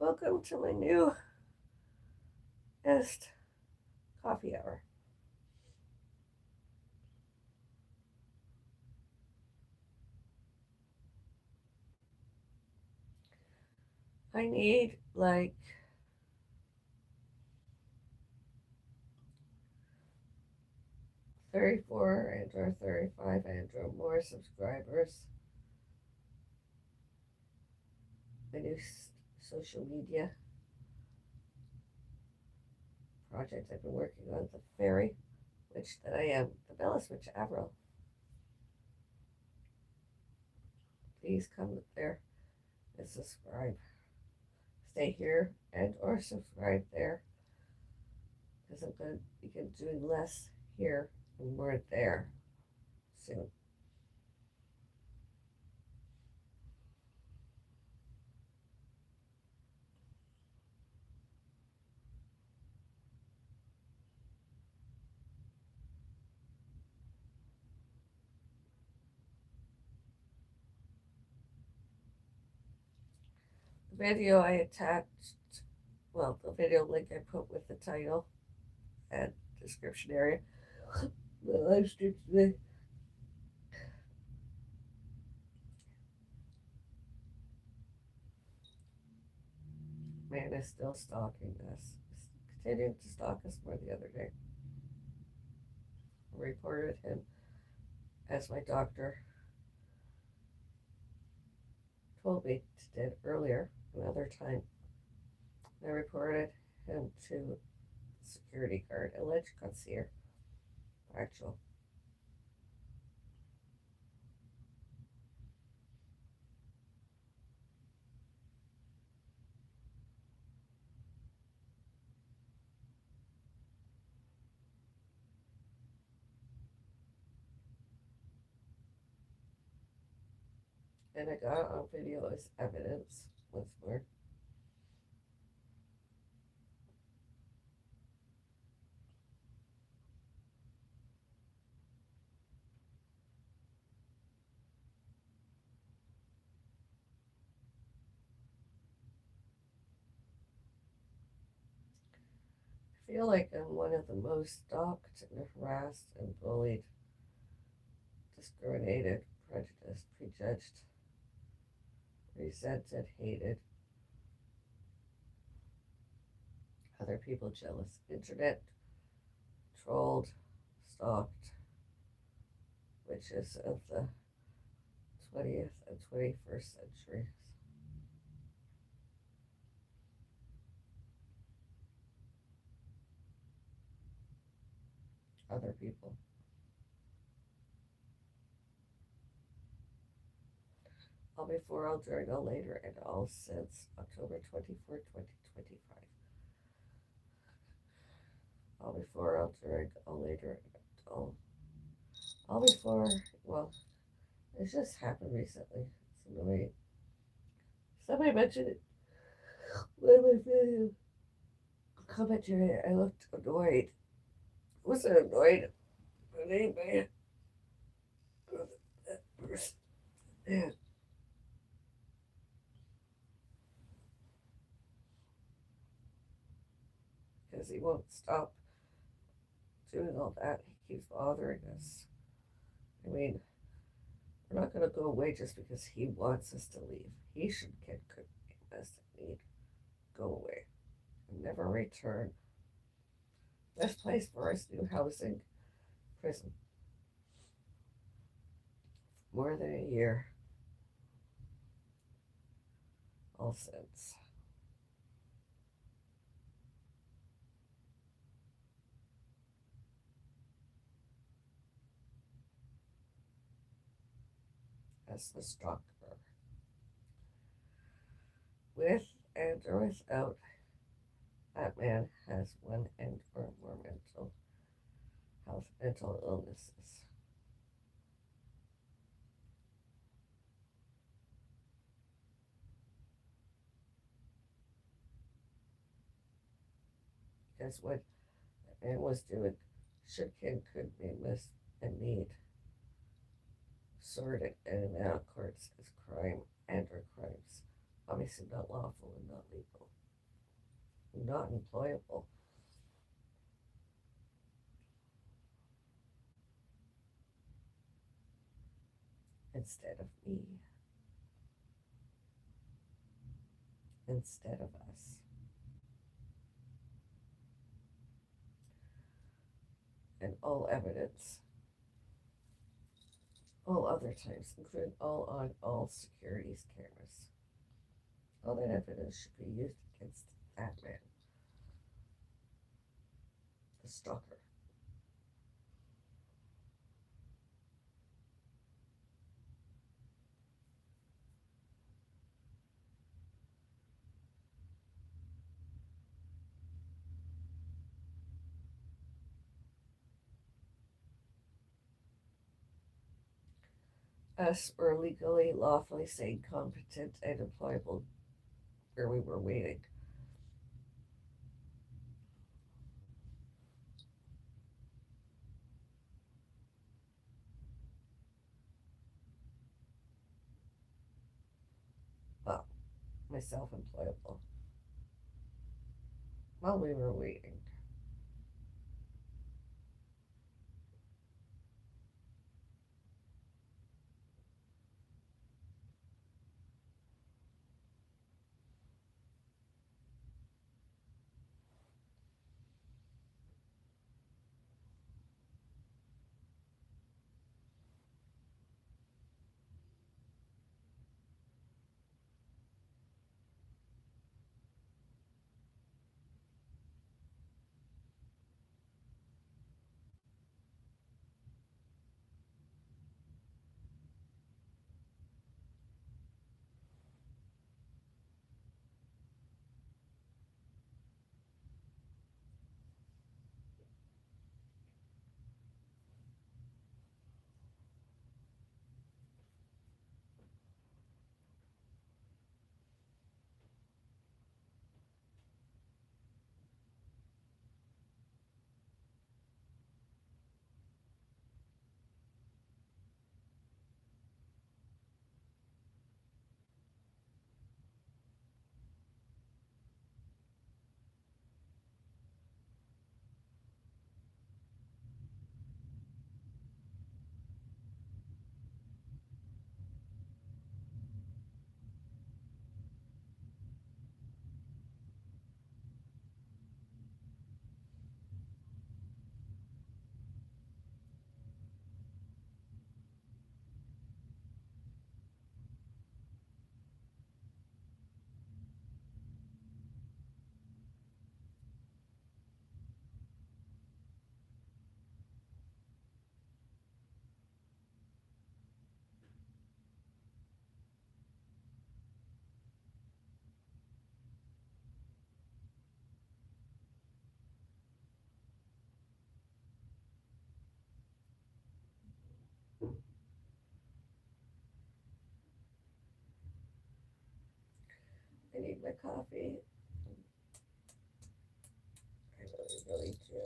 Welcome to my new est coffee hour. I need like 34 and or 35 and or more subscribers. My new social media project I've been working on, the fairy witch that I am, the Bellis witch Avril. Please come there and subscribe. Stay here and or subscribe there because I'm going to begin doing less here and more there soon. The video I attached, well, the video link I put with the title and description area, the live stream today. Man is still stalking us. Continuing to stalk us more the other day. I reported him as my doctor told me did earlier, another time. I reported him to the security guard, alleged concierge, actual. And I got it on video as evidence once more. I feel like I'm one of the most stalked and harassed and bullied, discriminated, prejudiced, prejudged, resented, hated, other people jealous, internet trolled, stalked witches of the 20th and 21st centuries. Other people. All before, all during, all later, and all since October 24, 2025. All before, all during, all later, and all before, well, it just happened recently. It's annoying. Somebody mentioned it when my video commentary. I looked annoyed. I wasn't annoyed at anybody. That person. Yeah. Because he won't stop doing all that. He keeps bothering us. I mean, we're not going to go away just because he wants us to leave. He should get us in need. Go away and never return. Best place for us, new housing, prison. More than a year. All since. As the stalker. With and or without, that man has one and or more mental health, mental illnesses. Because what that man was doing should and could be missed and need sorted in and out of courts as crime and or crimes obviously not lawful and not legal, not employable. Instead of me, instead of us. And all evidence, all other times, including all on all securities cameras. All that evidence should be used against that man, the stalker. Us were legally, lawfully sane, competent, and employable where we were waiting. Well, myself employable while we were waiting. I need my coffee. I really, really do.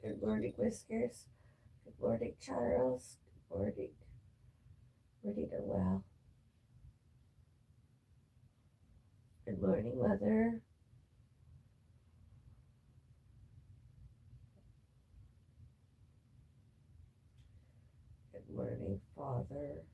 Good morning, Whiskers. Good morning, Charles. Good morning. Ready to well. Good morning, Mother. Good morning, Father.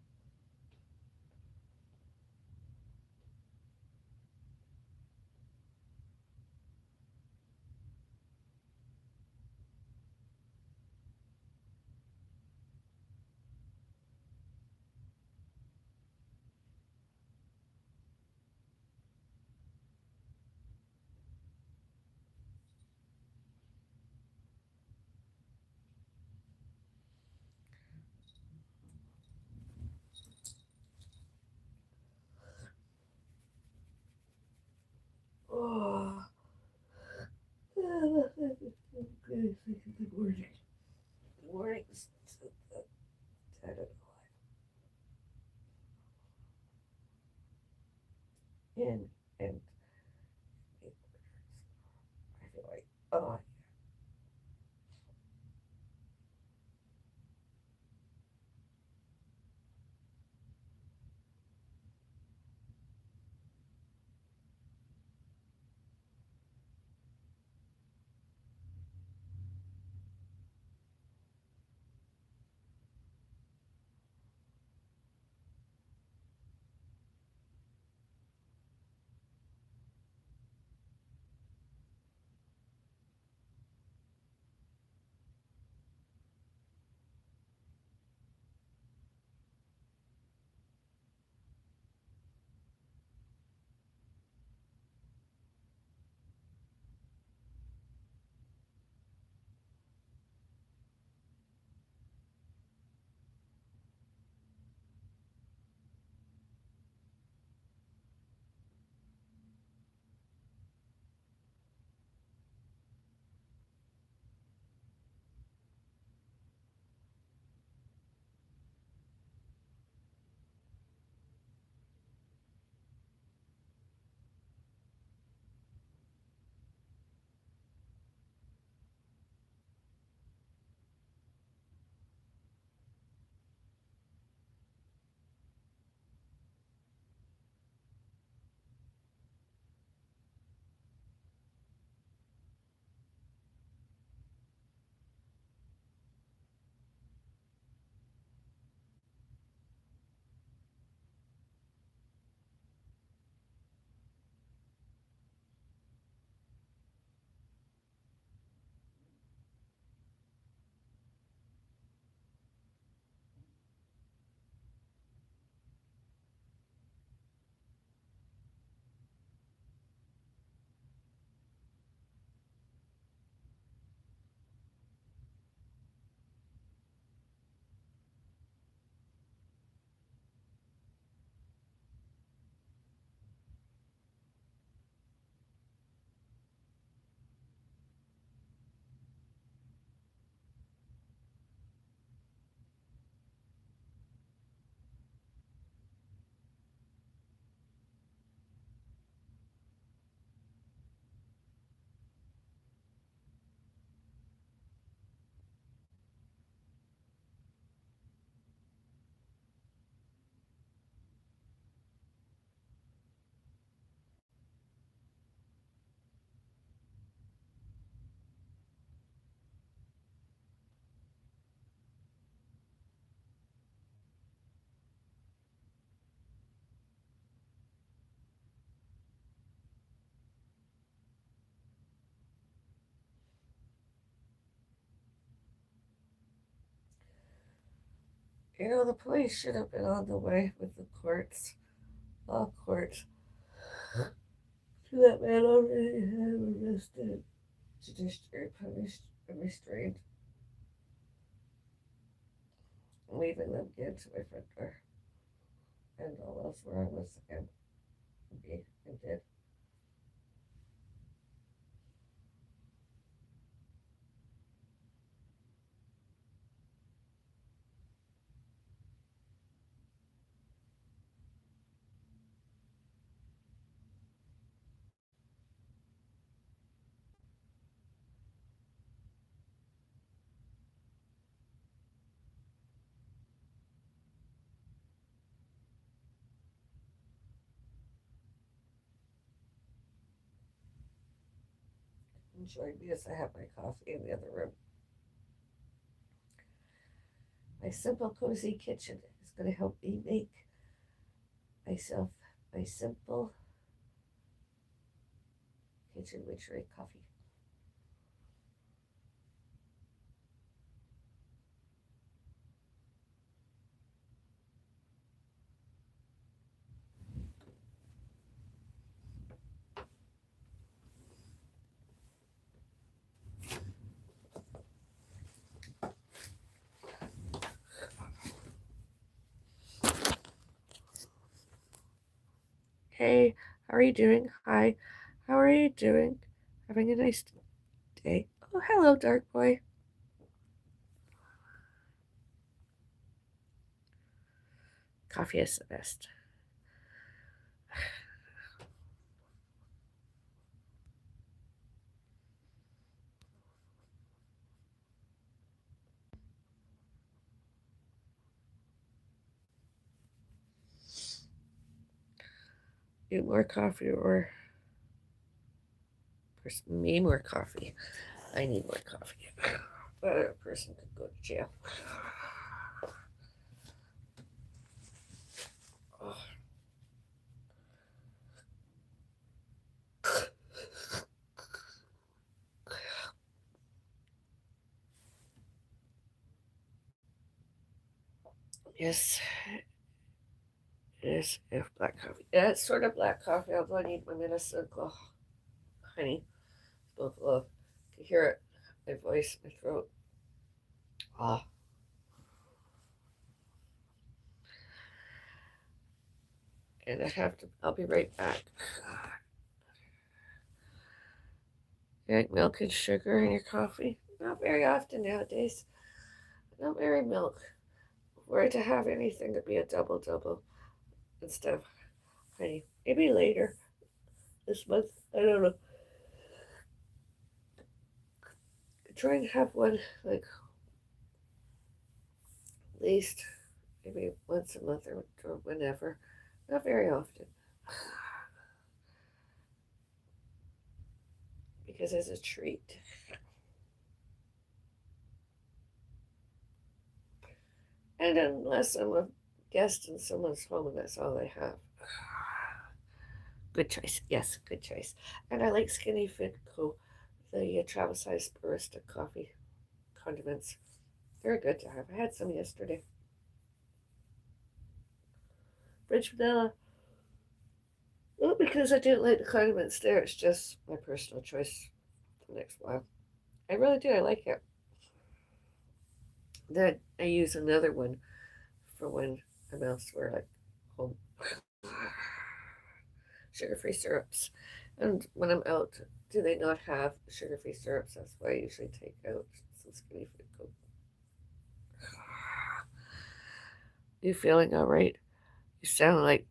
Oh, good morning. Good morning. I don't know why. And I feel like, oh, The police should have been on the way with the courts, law courts. That man already had arrested, judiciary punished, and restrained, leaving them again to my front door. And all else where I was again, be and did. And join me as I have my coffee in the other room. My simple, cozy kitchen is going to help me make myself my simple kitchen witchery coffee. Hey, how are you doing? Hi, how are you doing? Having a nice day. Oh, hello, Dark Boy. Coffee is the best. You more coffee or me more coffee? I need more coffee. But a person could go to jail. Oh. Yes, it is if black coffee. Yeah, it's sort of black coffee, although I need my medicine. Oh, honey, both love. You hear it, my voice, my throat. Ah. And I'll be right back. You like milk and sugar in your coffee? Not very often nowadays. Not very milk. Were to have anything to be a double double instead of honey. Maybe later this month. I don't know. Try and have one like at least maybe once a month or whenever. Not very often. Because it's a treat. And unless I'm a guest in someone's home and that's all I have. Good choice. Yes, good choice. And I like Skinny Fit Co. The travel size barista coffee condiments. Very good to have. I had some yesterday. French vanilla. Not because I didn't like the condiments there. It's just my personal choice the next while. I really do. I like it. Then I use another one for when I'm elsewhere, like home. Sugar-free syrups. And when I'm out, do they not have sugar-free syrups? That's why I usually take out some Skinny Fit Coke. You feeling all right? You sound like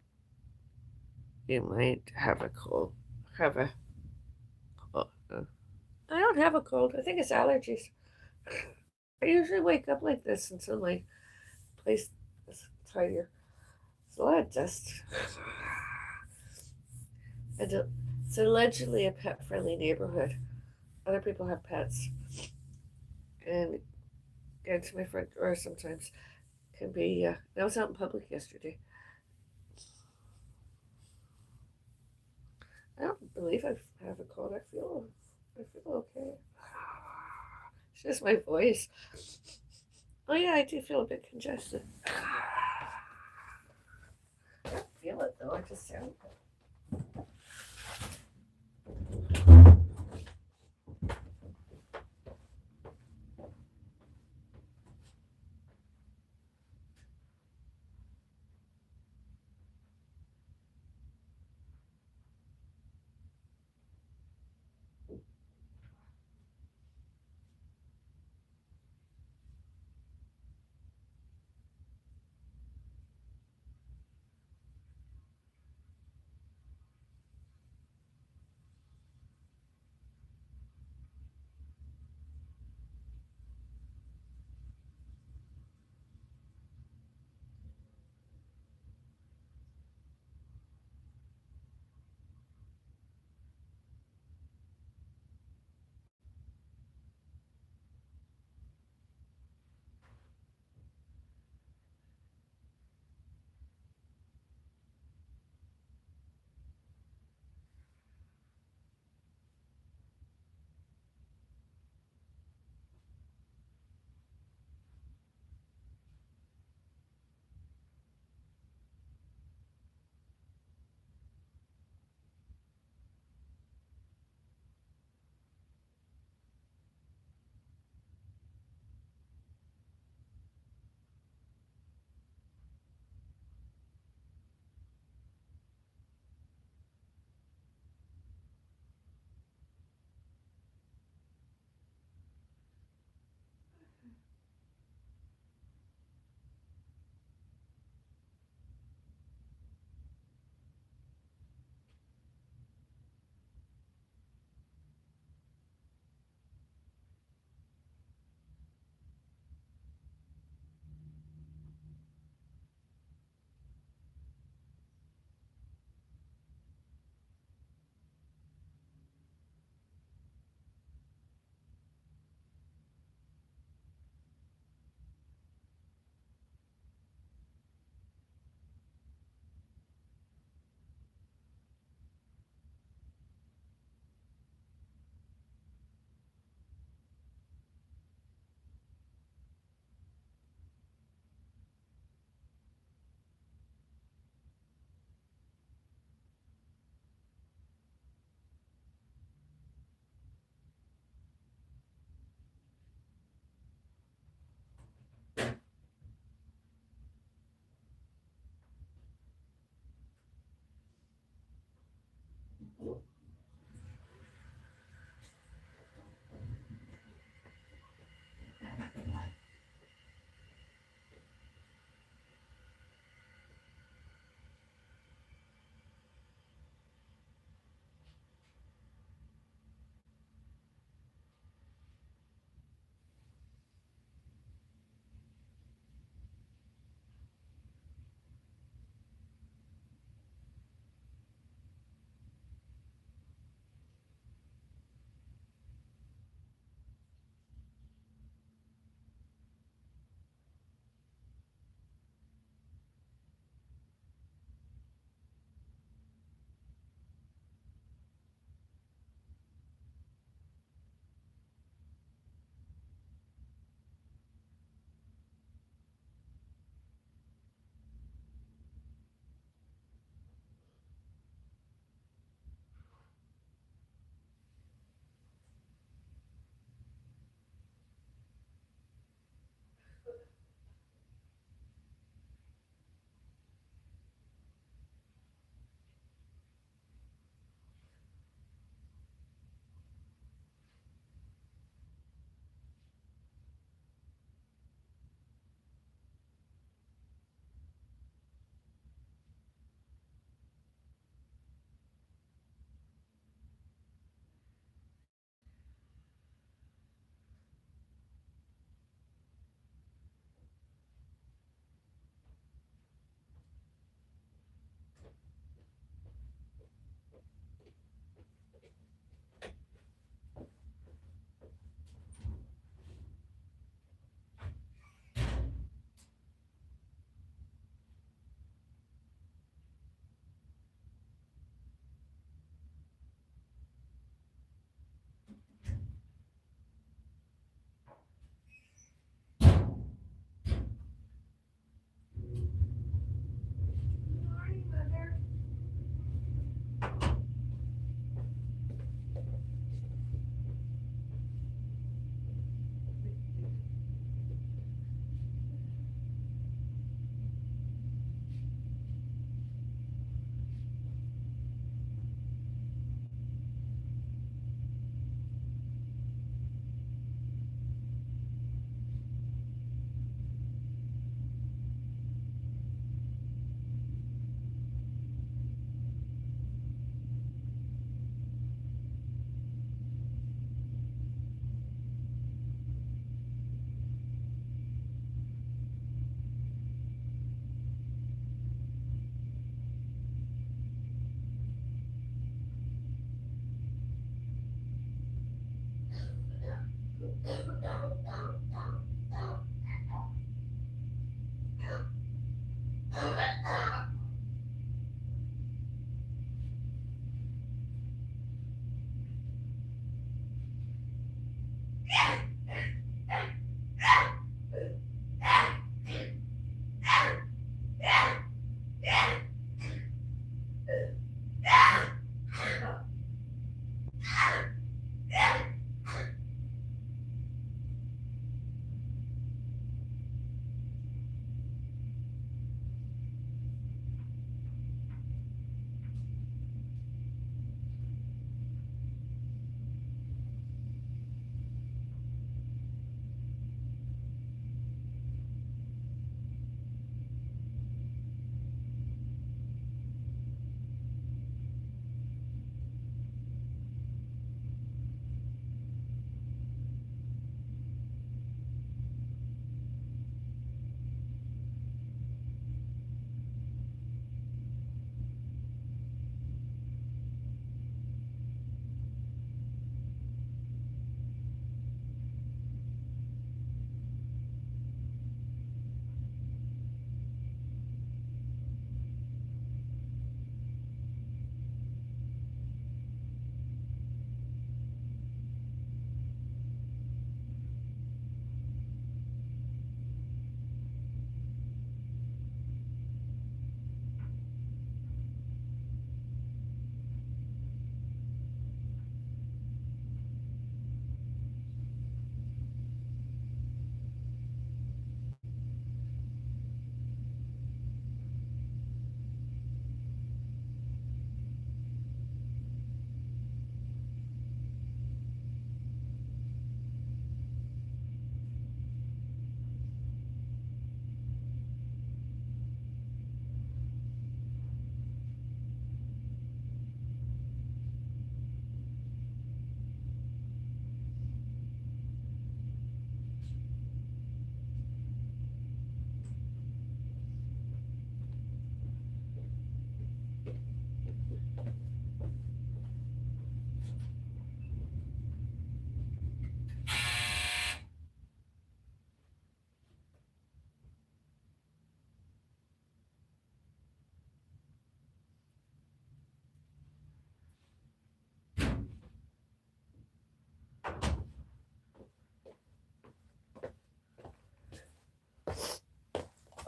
you might have a cold. Have a cold. I don't have a cold. I think it's allergies. I usually wake up like this until my place is tidier. There's a lot of dust. And it's allegedly a pet-friendly neighborhood. Other people have pets, and getting to my front door sometimes can be. I was out in public yesterday. I don't believe I have a cold. I feel okay. It's just my voice. Oh yeah, I do feel a bit congested. I don't feel it though. I just sound it.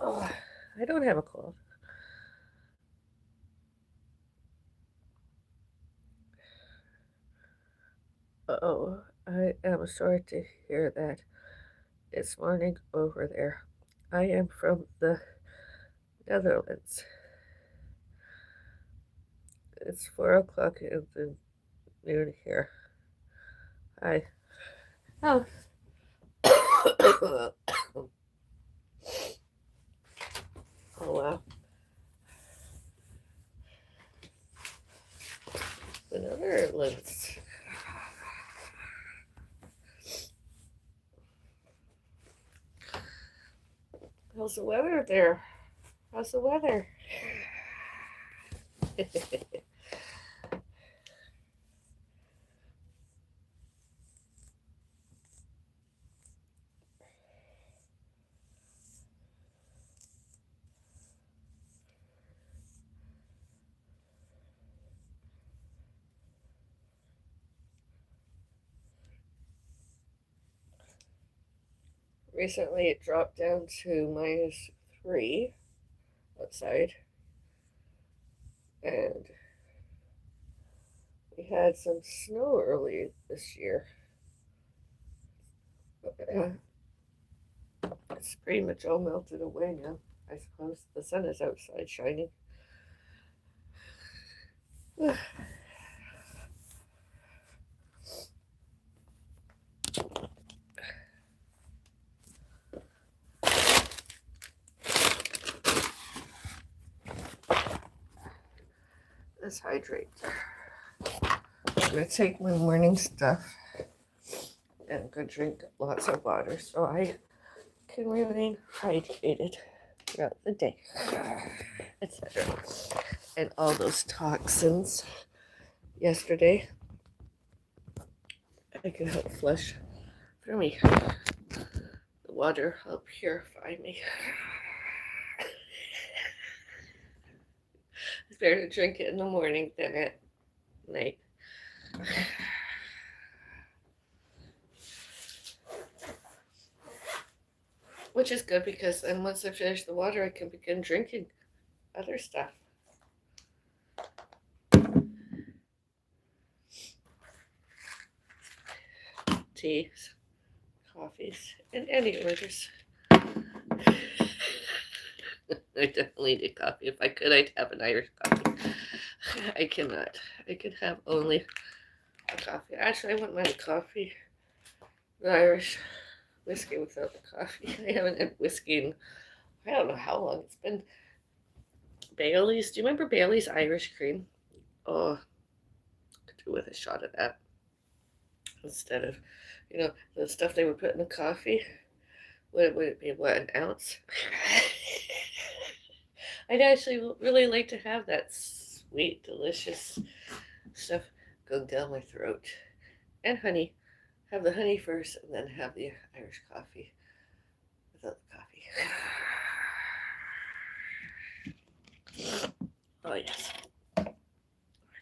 Oh, I don't have a cold. Oh, I am sorry to hear that. It's morning over there. I am from the Netherlands. It's 4 o'clock in the noon here. Hi. Oh. Oh wow. The Netherlands. How's the weather there? How's the weather? Recently it dropped down to -3 outside, and we had some snow early this year. It's pretty much all melted away now. I suppose the sun is outside shining. Let's hydrate. I'm gonna take my morning stuff and go drink lots of water so I can remain hydrated throughout the day, etc. And all those toxins yesterday, I can help flush through me. The water help purify me. It's better to drink it in the morning than at night. Which is good because then once I finish the water, I can begin drinking other stuff. Teas, coffees, and any orders. I definitely need coffee. If I could, I'd have an Irish coffee. I cannot. I could have only a coffee. Actually, I wouldn't mind a coffee. The Irish whiskey without the coffee. I haven't had whiskey in I don't know how long it's been. Bailey's. Do you remember Bailey's Irish cream? Oh, could do with a shot of that instead of, the stuff they would put in the coffee. Would it be, what, an ounce? I'd actually really like to have that sweet, delicious stuff going down my throat. And honey. Have the honey first and then have the Irish coffee without the coffee. Oh, yes.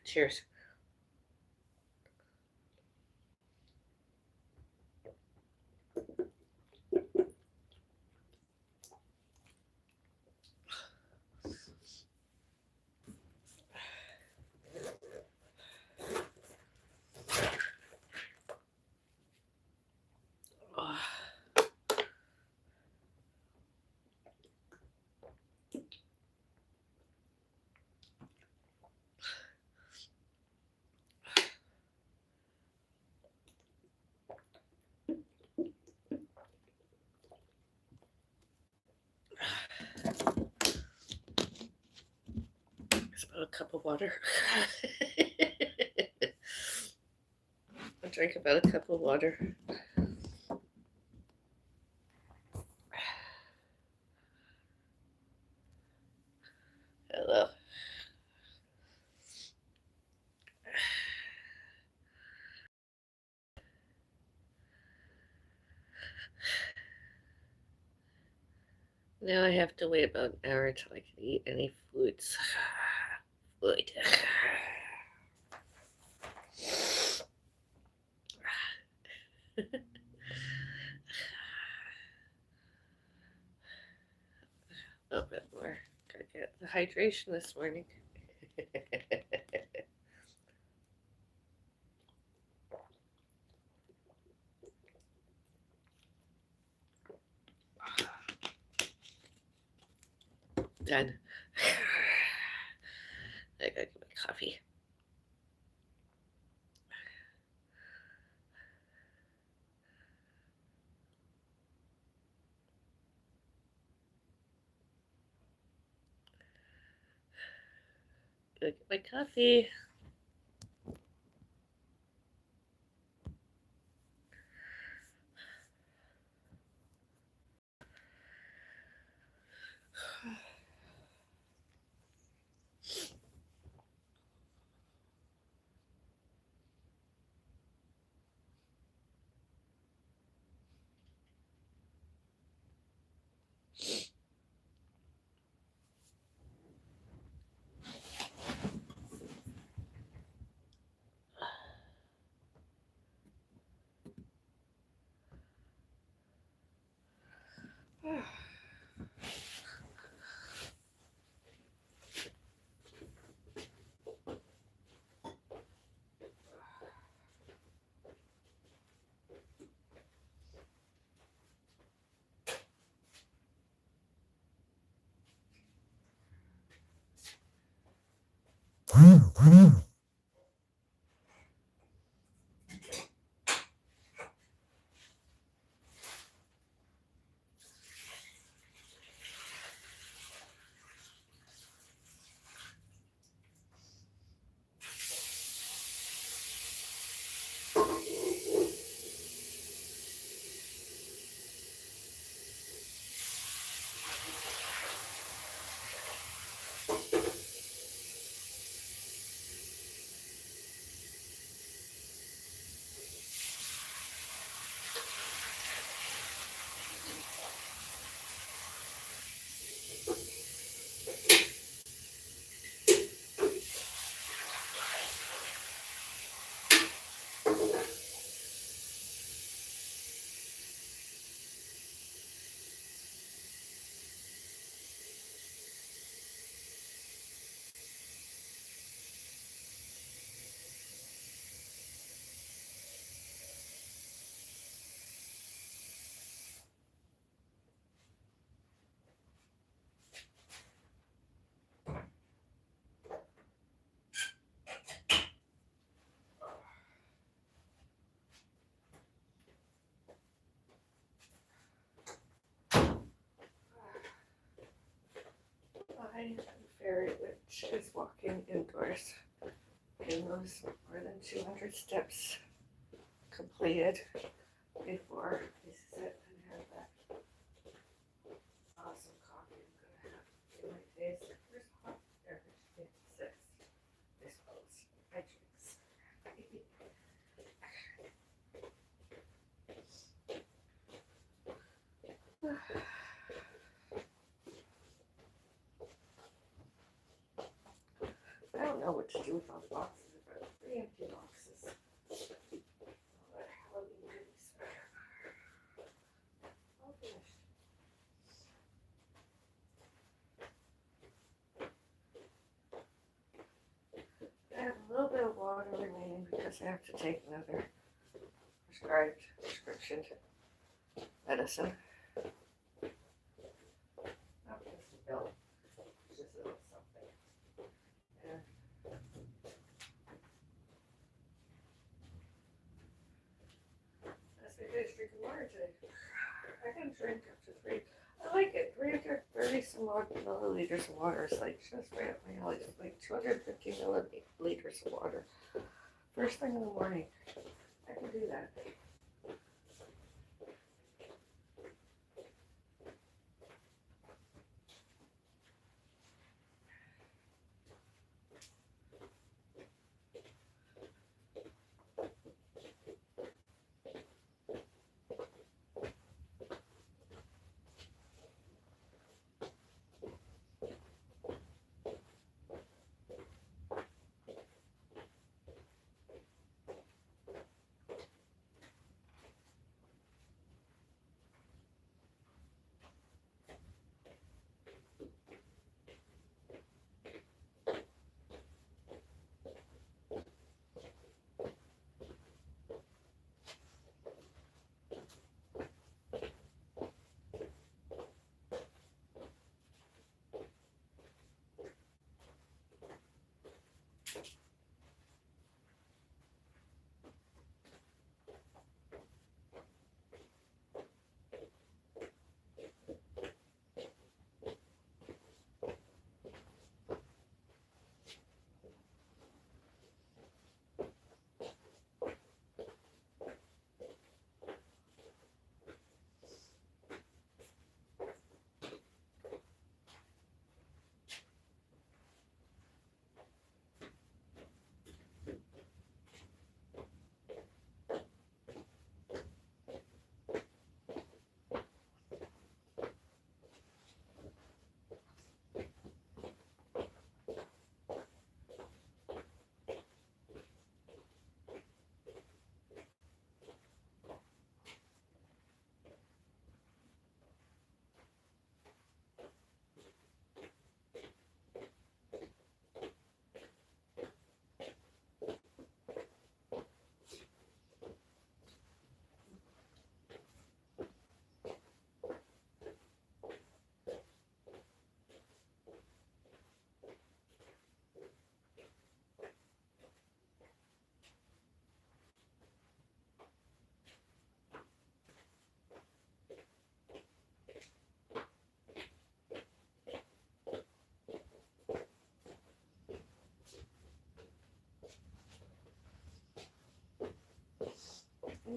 Cheers. It's about a cup of water. I drank about a cup of water. Hello. Now I have to wait about an hour until I can eat any foods. Food. A bit more. Gotta get the hydration this morning. Done. I gotta get my coffee. Gotta get my coffee. I am very rich is walking indoors. And those more than 200 steps completed before we sit and have that awesome coffee I'm gonna have in my face. Where's hot? There, it should be 6. This close. My drinks. I don't know what to do with those boxes. I've got 3 empty boxes. All that Halloween goodies. All finished. I have a little bit of water remaining because I have to take another prescribed prescription medicine. Not just a pill, it's just a little something. And that's my finish drinking water today. I can drink up to 3. I like it. 330 some odd milliliters of water is like just right up my alley. It's like 250 milliliters of water. First thing in the morning. I can do that.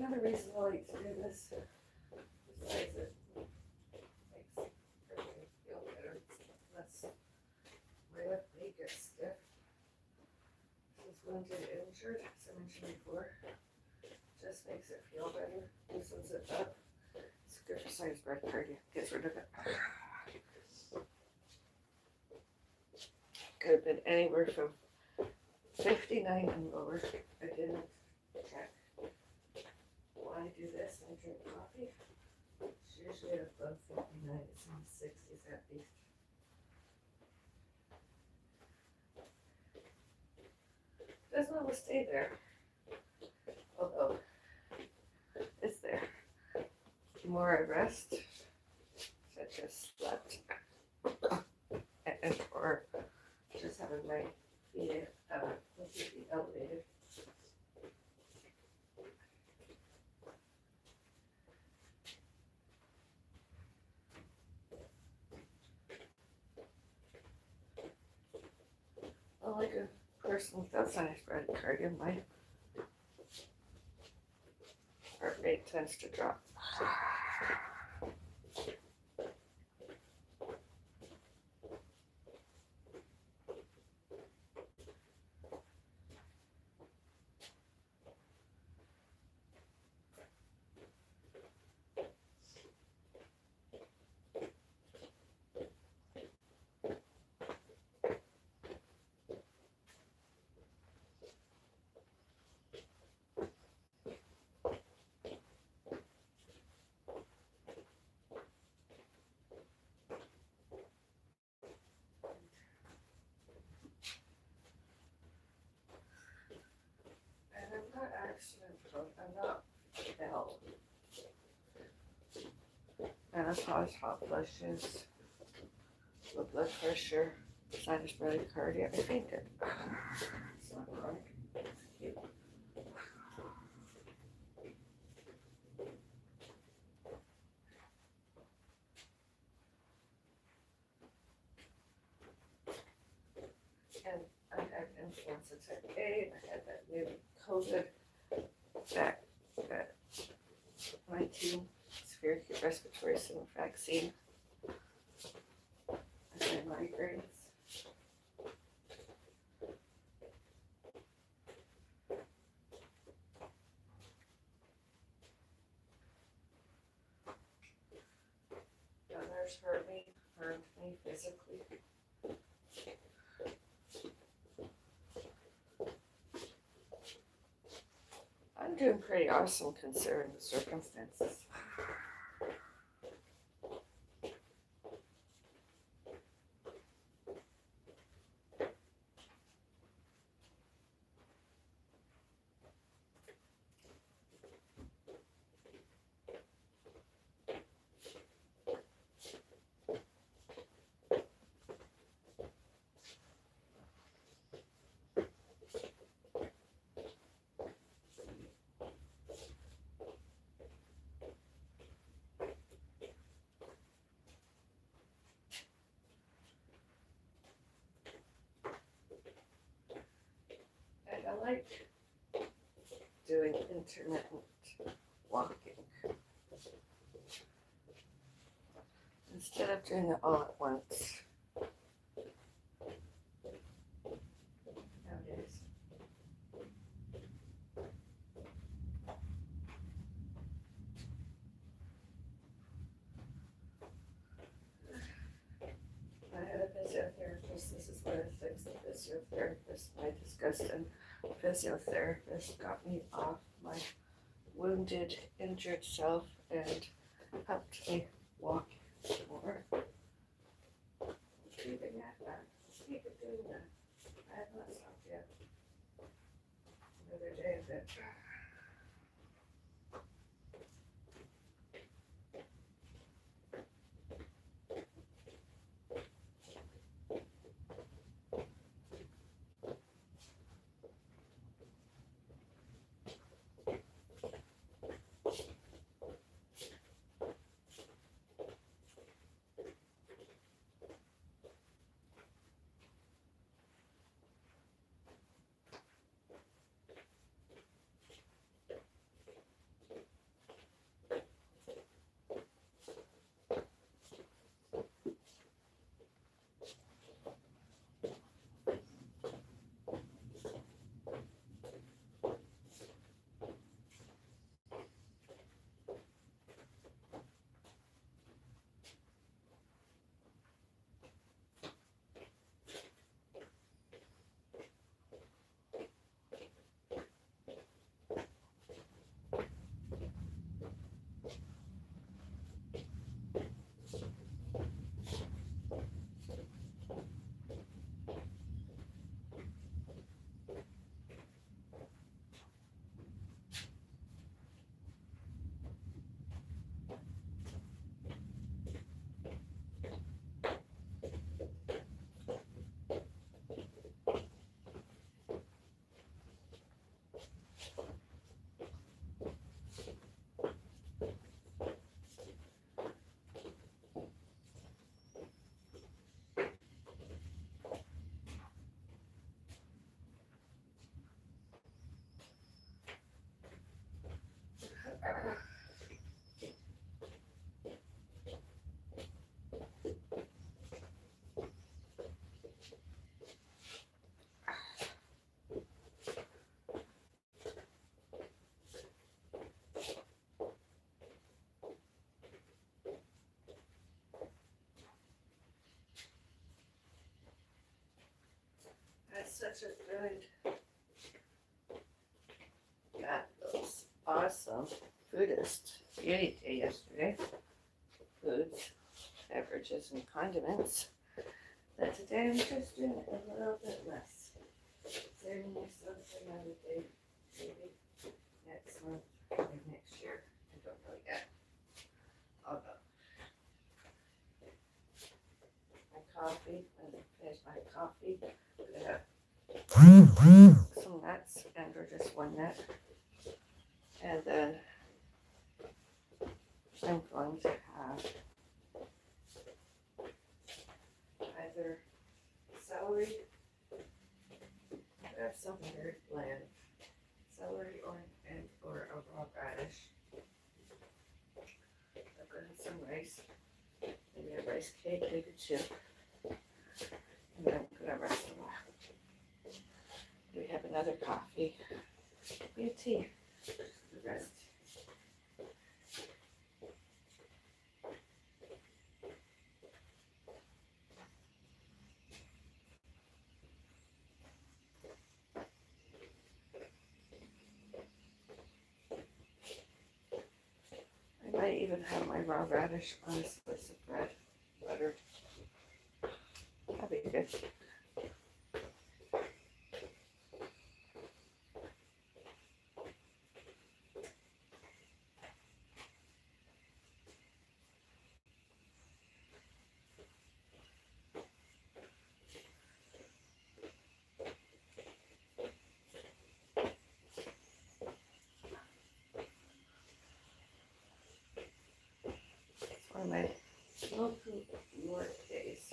another reason I like to do this, besides it makes everything feel better, less my left knee gets stiff. This is wounded injured, as I mentioned before. Just makes it feel better, loosens it up. It's good for sinus bradycardia, gets rid of it. Could have been anywhere from 59 and lower. I didn't check. When I do this and I drink coffee, it's usually above 59. It's in the 60s at least. Doesn't always stay there, although it's there. The more I rest, such as slept, and or just having my feet elevated. Well, like a person without sinus bradycardia, my heart rate tends to drop. And I'm not accident prone, I'm not Bell. Menopause, hot flushes, low blood pressure, sinus bradycardia. I fainted. It's not chronic. It's cute. And I had influenza type A, and I had that new COVID that 19 severe acute respiratory syndrome vaccine. I had migraines. Others harmed me physically. I'm doing pretty awesome considering the circumstances. And I like doing intermittent walking. Instead of doing it all at once. Nowadays. I had a physiotherapist. This is one of the things the physiotherapist I discussed, and the physiotherapist got me off my wounded, injured self and helped me walk more. Keeping at that. Keep it doing that. I have not stopped yet. Another day of it. such a good, got those awesome Buddhist beauty day yesterday. Foods, beverages, and condiments. But today I'm just doing it a little bit less. Saving myself for another day, maybe next month or next year. I don't know yet. I'll go. My coffee, when I finish my coffee, I'm gonna have some nuts and or just one nut. And then I'm going to have either celery, I have something very bland, celery or a raw radish. I'm going to have some rice, maybe a rice cake, maybe two. And then I'm going to rest a while. We have another coffee, maybe a tea, the rest. I might even have my raw radish on a slice of bread, buttered. That'd be good. It's one of my slow food work days.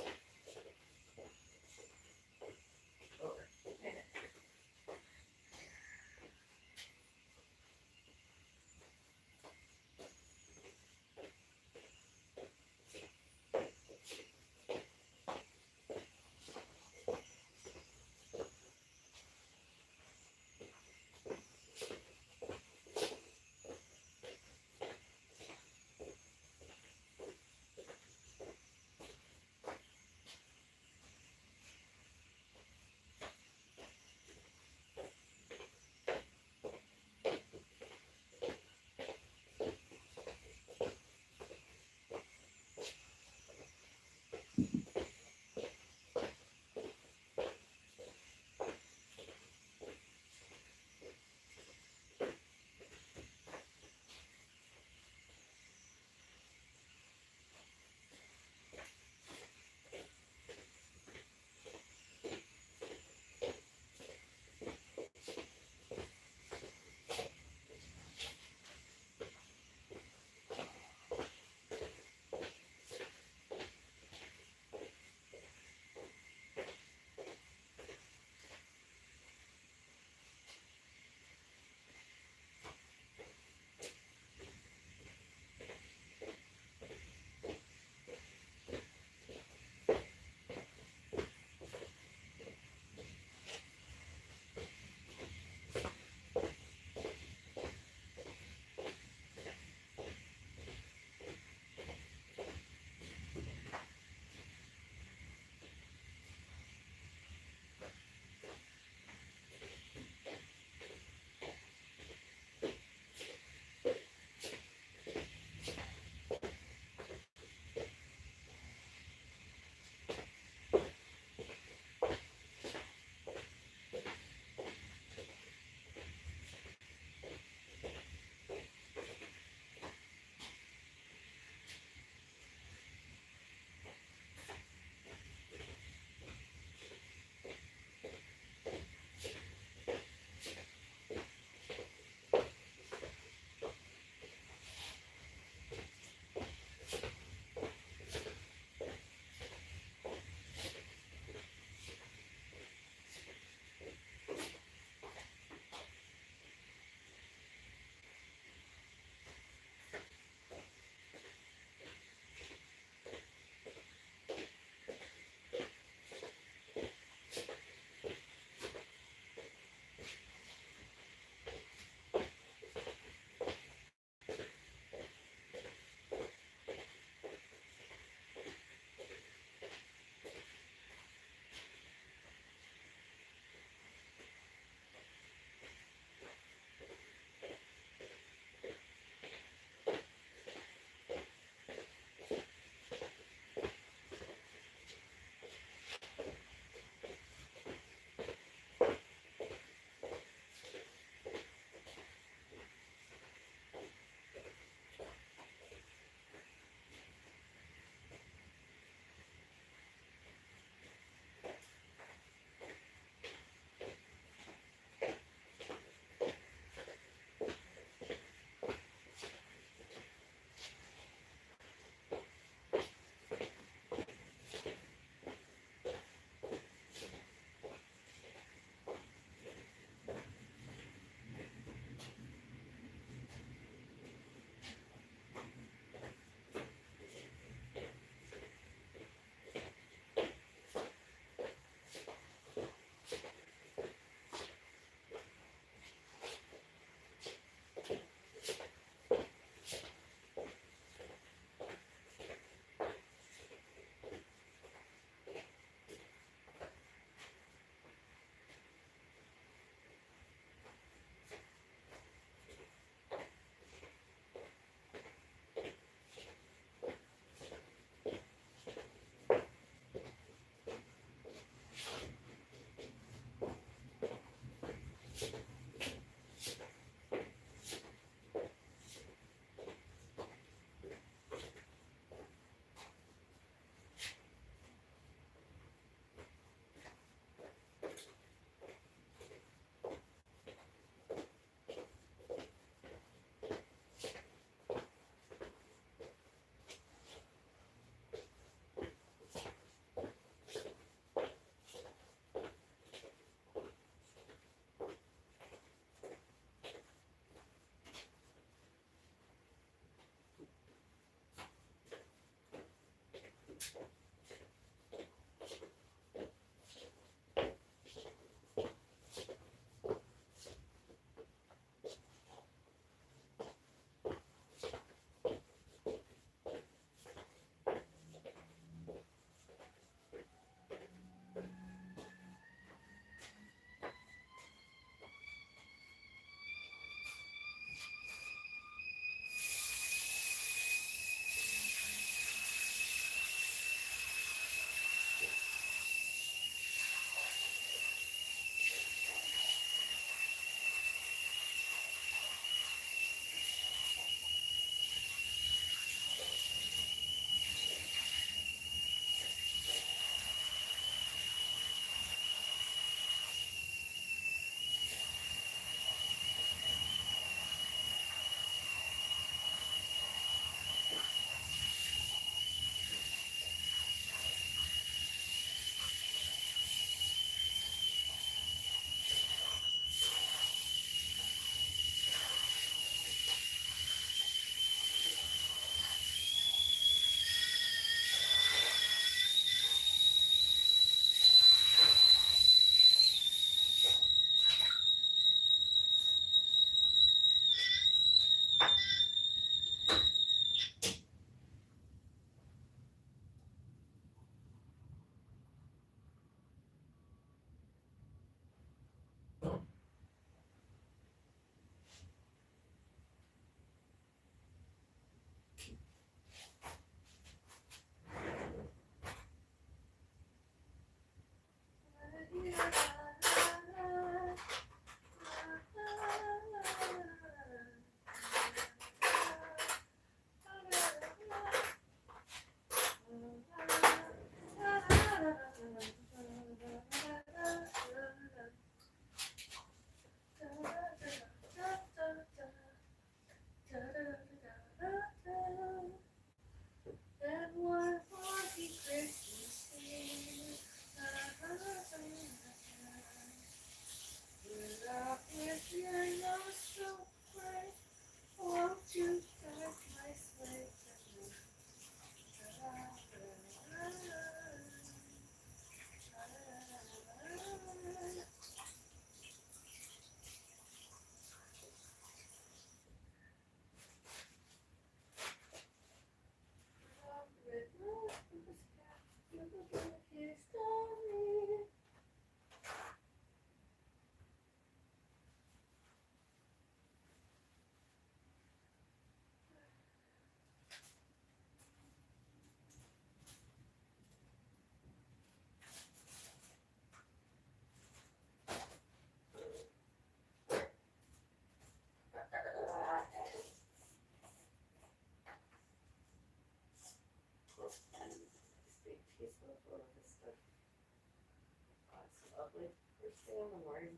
thing in the morning.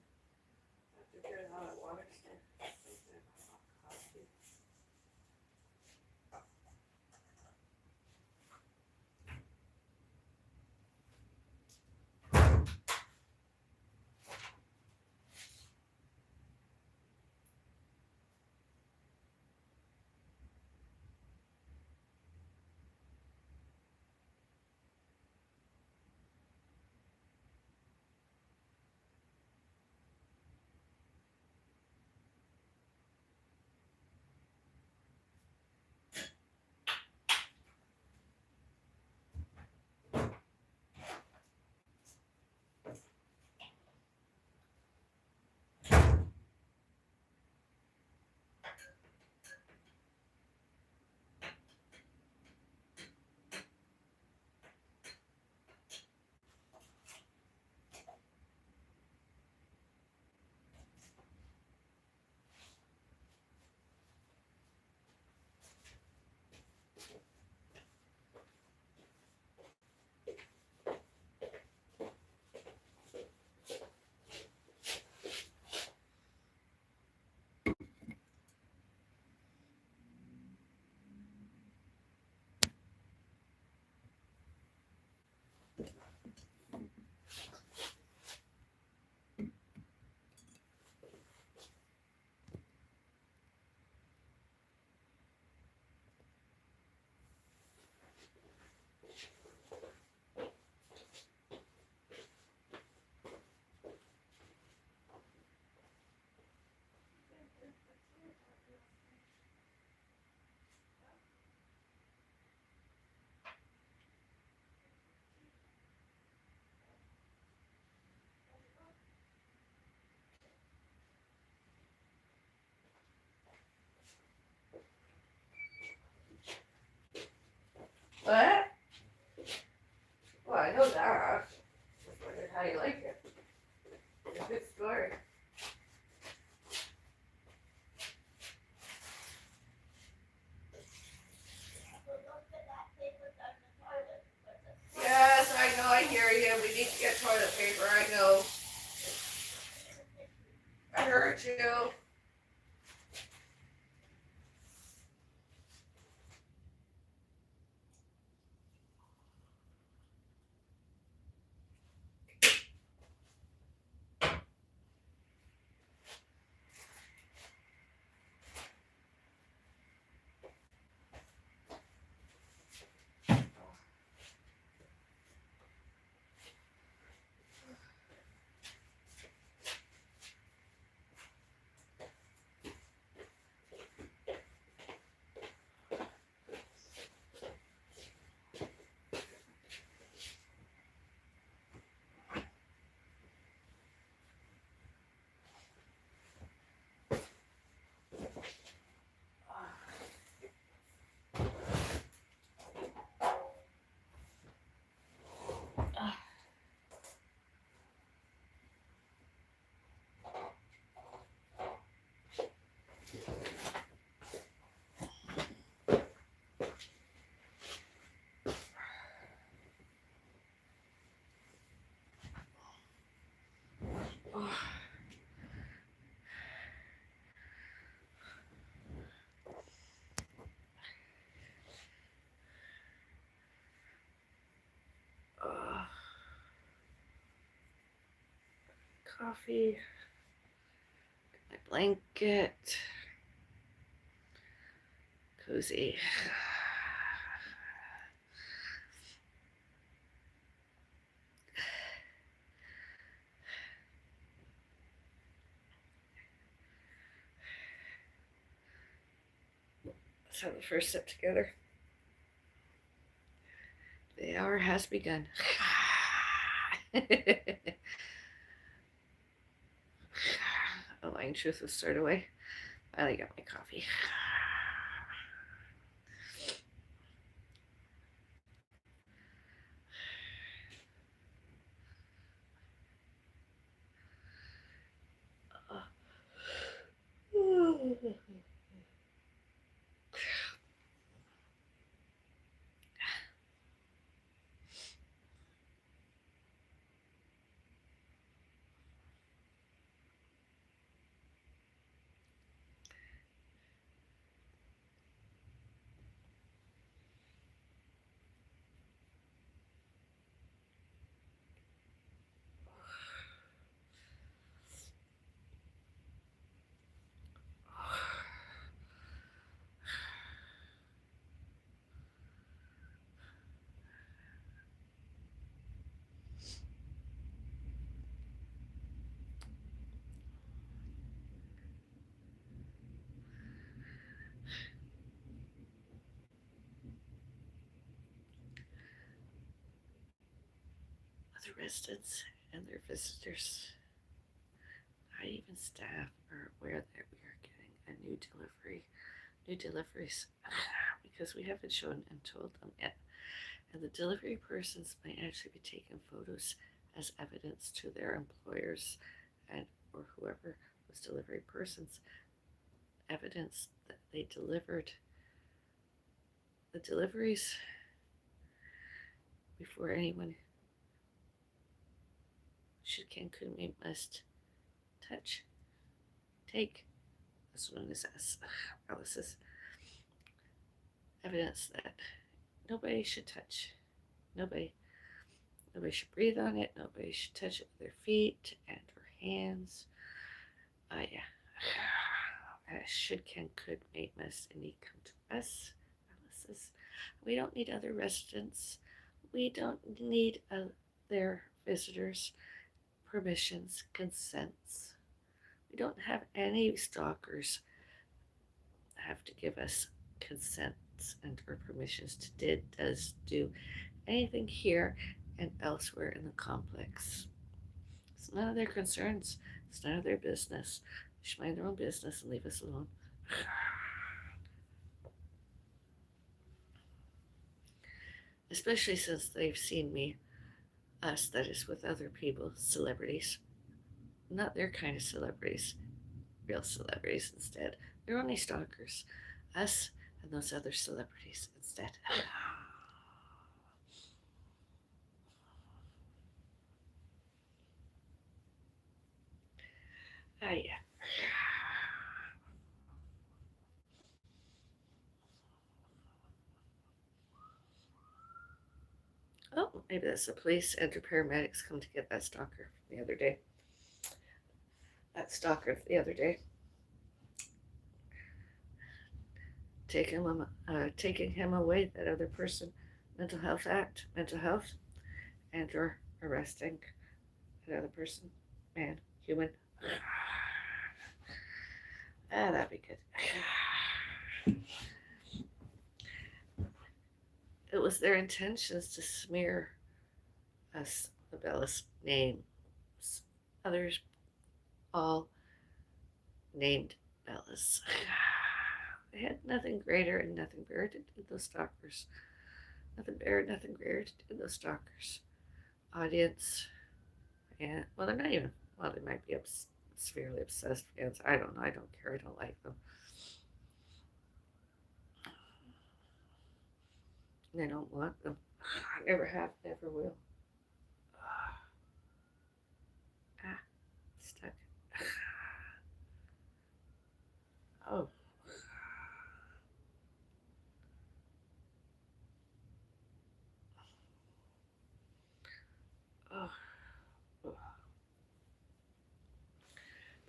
After drinking all that water stuff. Coffee. What? Well, I know that. Just wondered how you like it. It's a good story. Yes, I know, I hear you. We need to get toilet paper, I know. I heard you. Coffee. My blanket. Cozy. Let's have the first sip together. The hour has begun. A lying truth was stored away. Finally got my coffee. residents and their visitors, not even staff, are aware that we are getting a new deliveries, because we haven't shown and told them yet. And the delivery persons might actually be taking photos as evidence to their employers and or whoever was delivery persons, evidence that they delivered the deliveries before anyone should, can, could, may, must touch, take, as known as Alice's, evidence that nobody should touch, nobody should breathe on it, nobody should touch it with their feet and or hands. Yeah. Should, can, could, may, must, and need come to us, Alice's. We don't need other residents. We don't need their visitors' permissions, consents. We don't have any stalkers have to give us consents and or permissions to do anything here and elsewhere in the complex. It's none of their concerns. It's none of their business. They should mind their own business and leave us alone. Especially since they've seen us, that is, with other people, celebrities. Not their kind of celebrities, real celebrities instead. They're only stalkers. Us and those other celebrities instead. Yeah. Oh, maybe that's the police and the paramedics come to get that stalker from the other day. Taking him away, that other person, mental health, and or arresting that other person, man, human. That'd be good. It was their intentions to smear us, the Bellis names. Others all named Bellis. They had nothing greater and nothing better to do those stalkers. Nothing better, nothing greater to do those stalkers. Audience, and well, they're not even. Well, they might be severely obsessed fans. I don't know. I don't care. I don't like them. And I don't want them. I never have, never will. Stuck. Oh. Oh.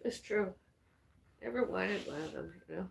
It's true. Never wanted one of them, you know.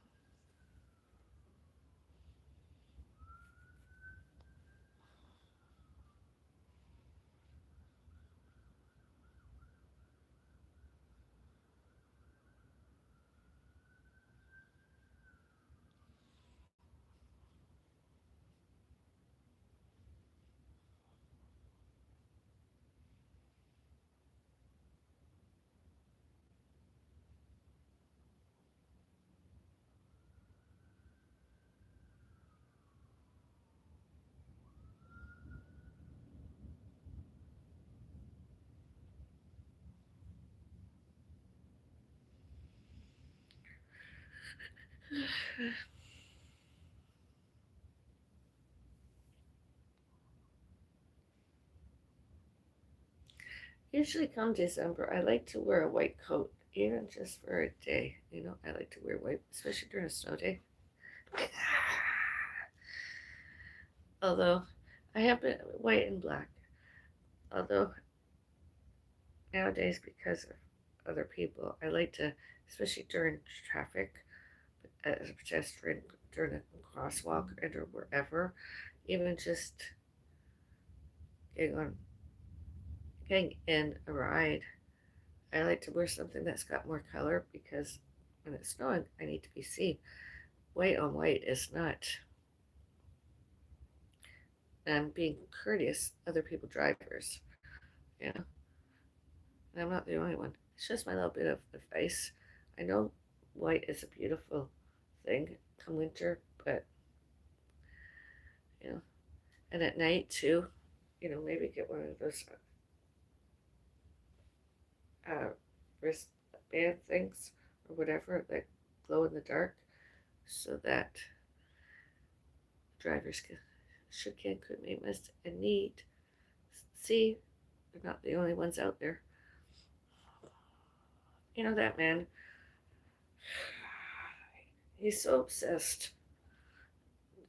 Usually come December, I like to wear a white coat, even just for a day. You know, I like to wear white, especially during a snow day. Although I have been white and black. Although nowadays, because of other people, I like to, especially during traffic, as a pedestrian, during a crosswalk and or wherever, even just getting on, getting in a ride. I like to wear something that's got more color because when it's snowing, I need to be seen. White on white is not. And I'm being courteous, other people drivers. you know, and I'm not the only one. It's just my little bit of advice. I know white is a beautiful thing come winter, but you know, and at night too, maybe get one of those uh, wristband things or whatever that glow in the dark, so that drivers could be missed and need see they're not the only ones out there. That man, he's so obsessed.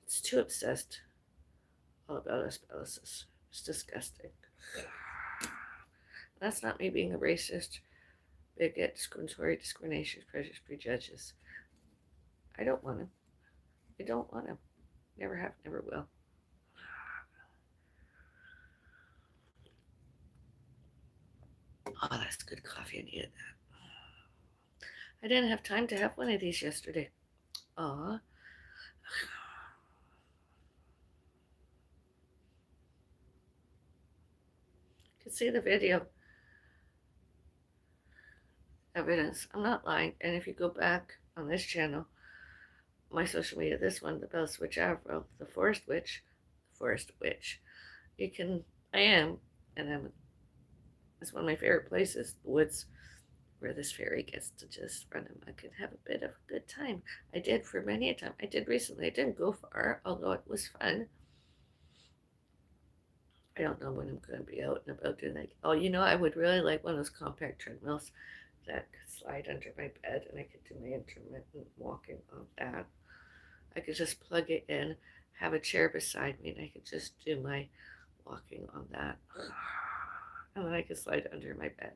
It's too obsessed all about us Bellises. It's disgusting. That's not me being a racist, bigot, discriminatory, discrimination, prejudice, prejudges. I don't want him. I don't want him. Never have, never will. Oh, that's good coffee. I needed that. I didn't have time to have one of these yesterday. Aw. You can see the video evidence. I'm not lying. And if you go back on this channel, my social media, this one, the Bell Switch Avril, the Forest Witch, you can, I am, and it's one of my favorite places, the woods, where this fairy gets to just run amok and have a bit of a good time. I did for many a time. I did recently. I didn't go far, although it was fun. I don't know when I'm going to be out and about doing that. Oh, I would really like one of those compact treadmills that could slide under my bed and I could do my intermittent walking on that. I could just plug it in, have a chair beside me, and I could just do my walking on that. And then I could slide under my bed.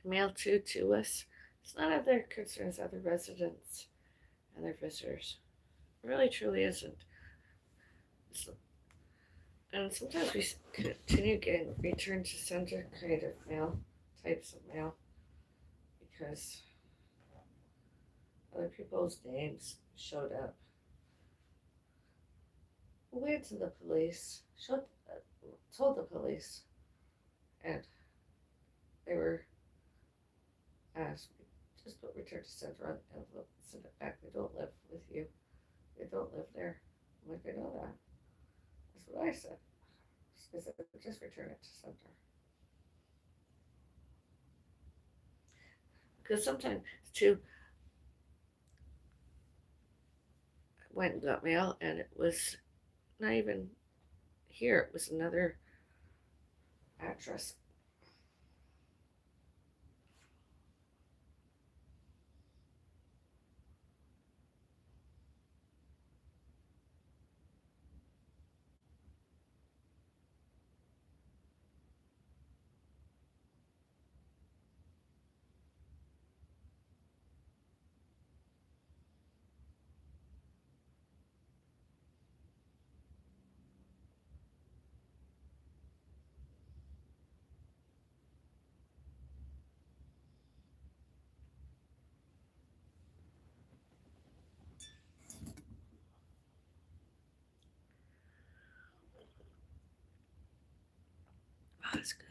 Mail too to us. It's none of their concerns, other residents and their visitors. It really truly isn't. So, and sometimes we continue getting return to sender kind of mail, types of mail, because other people's names showed up. We went to the police, told the police, and they were asked, just put return to sender on the envelope and send it back. They don't live with you. They don't live there. I'm like, I know that. That's what I said. I said, just return it to sender. Because sometimes, too, I went and got mail and it was not even here. It was another address. Oh, that's good.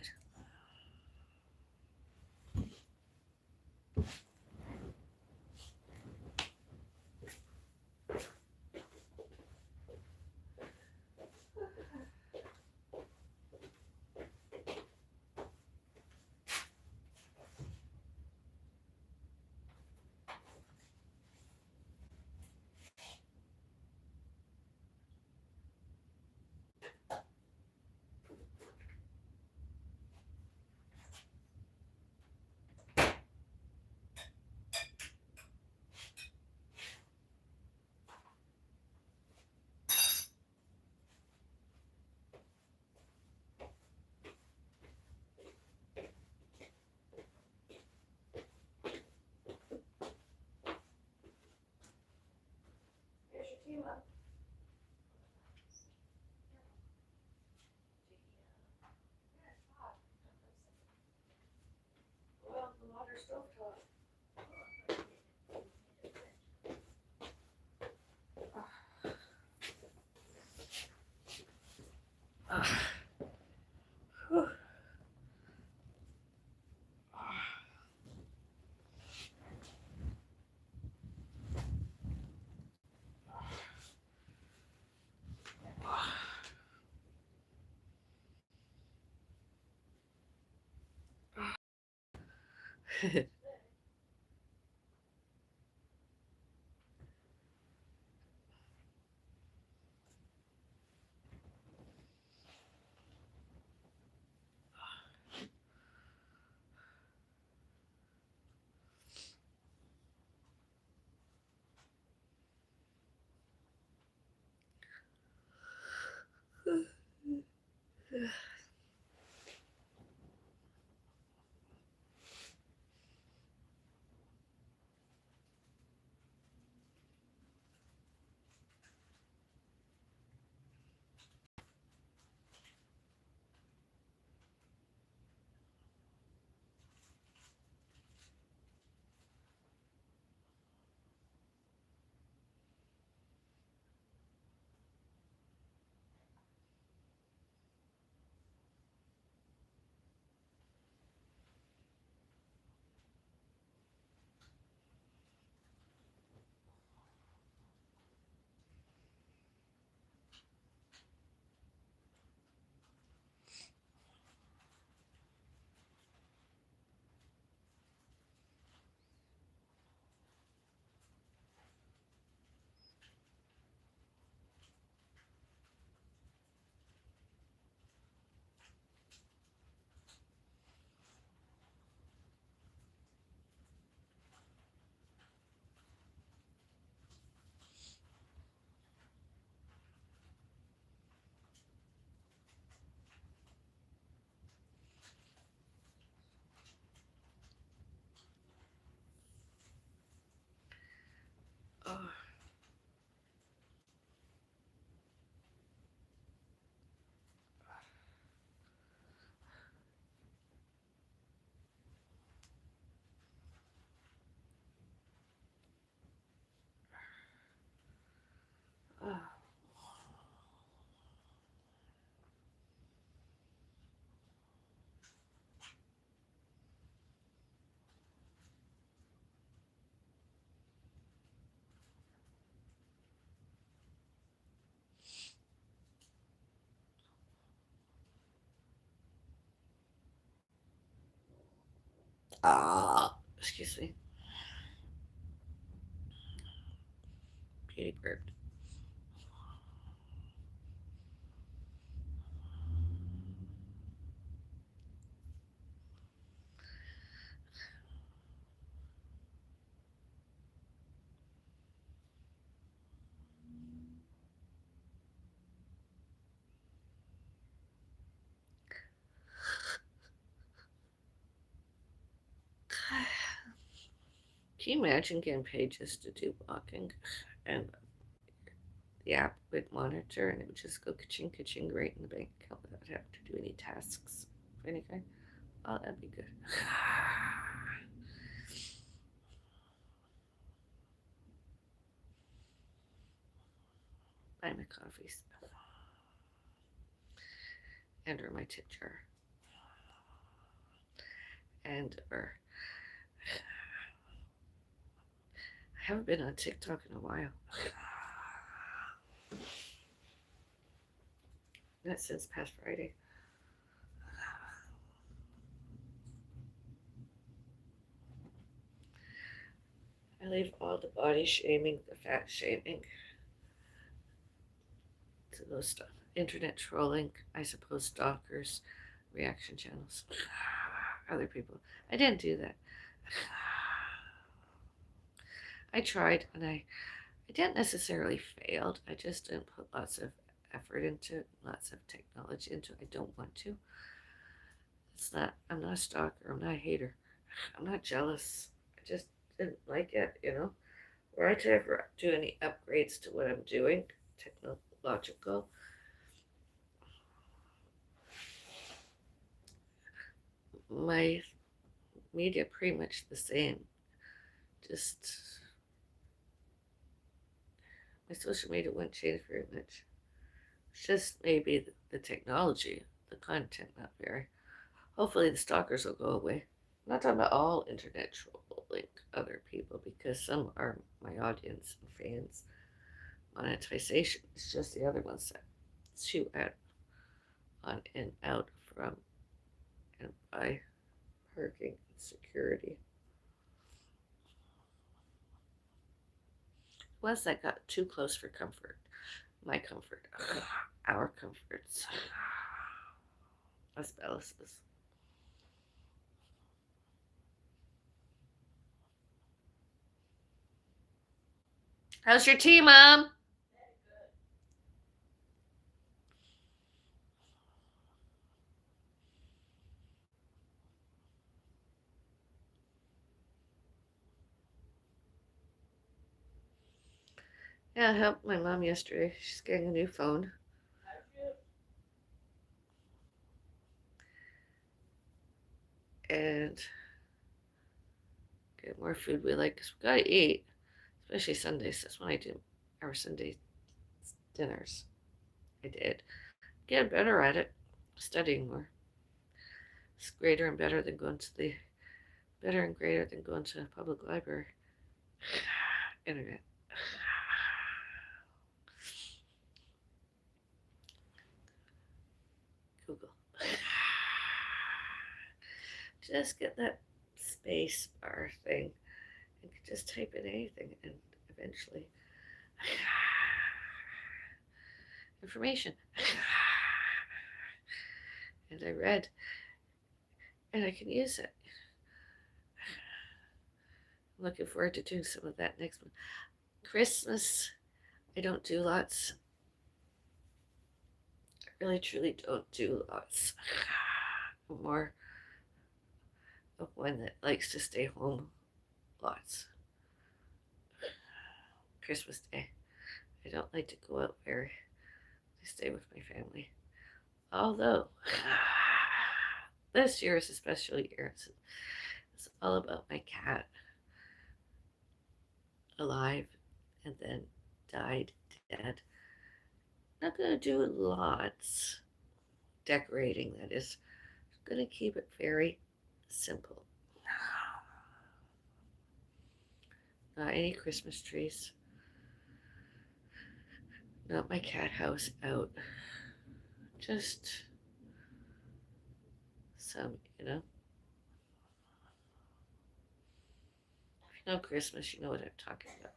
Oh, oh. Excuse me. Beauty burped. Can you imagine getting paid just to do walking? And the app would monitor and it would just go ka-ching, ka-ching right in the bank account without having to do any tasks of any kind. Oh, that'd be good. Buy my coffees. Enter my tip jar. And or I haven't been on TikTok in a while. Not since past Friday. I leave all the body shaming, the fat shaming to those stuff. Internet trolling, I suppose stalkers, reaction channels, other people. I didn't do that. I tried and I didn't necessarily failed. I just didn't put lots of effort into it, lots of technology into it. I don't want to. It's not, I'm not a stalker, I'm not a hater. I'm not jealous. I just didn't like it, you know? Were I to ever do any upgrades to what I'm doing, technological, my media pretty much the same. Just my social media wouldn't change very much. It's just maybe the technology, the content not very. Hopefully the stalkers will go away. I'm not talking about all internet trolling other people because some are my audience and fans. Monetization is just the other ones that shoot at on and out from and by parking and security. was that got too close for comfort. My comfort. Our comforts. Us Bellis's. How's your tea, Mom? Yeah, I helped my mom yesterday. She's getting a new phone. And get more food we like because we gotta eat, especially Sundays. That's when I do our Sunday dinners. I did. Getting better at it, studying more. It's greater and better than going to the better and greater than going to a public library. Internet. Google. Just get that space bar thing and just type in anything and eventually information. And I read and I can use it. I'm looking forward to doing some of that next month. Christmas, I don't do lots. I really truly don't do lots. More of one that likes to stay home lots. Christmas Day. I don't like to go out very. I stay with my family. Although this year is a special year. It's all about my cat alive and then died dead. Not gonna do lots decorating, that is. Gonna keep it very simple. Not any Christmas trees. Not my cat house out. Just some, you know. If you know Christmas, you know what I'm talking about.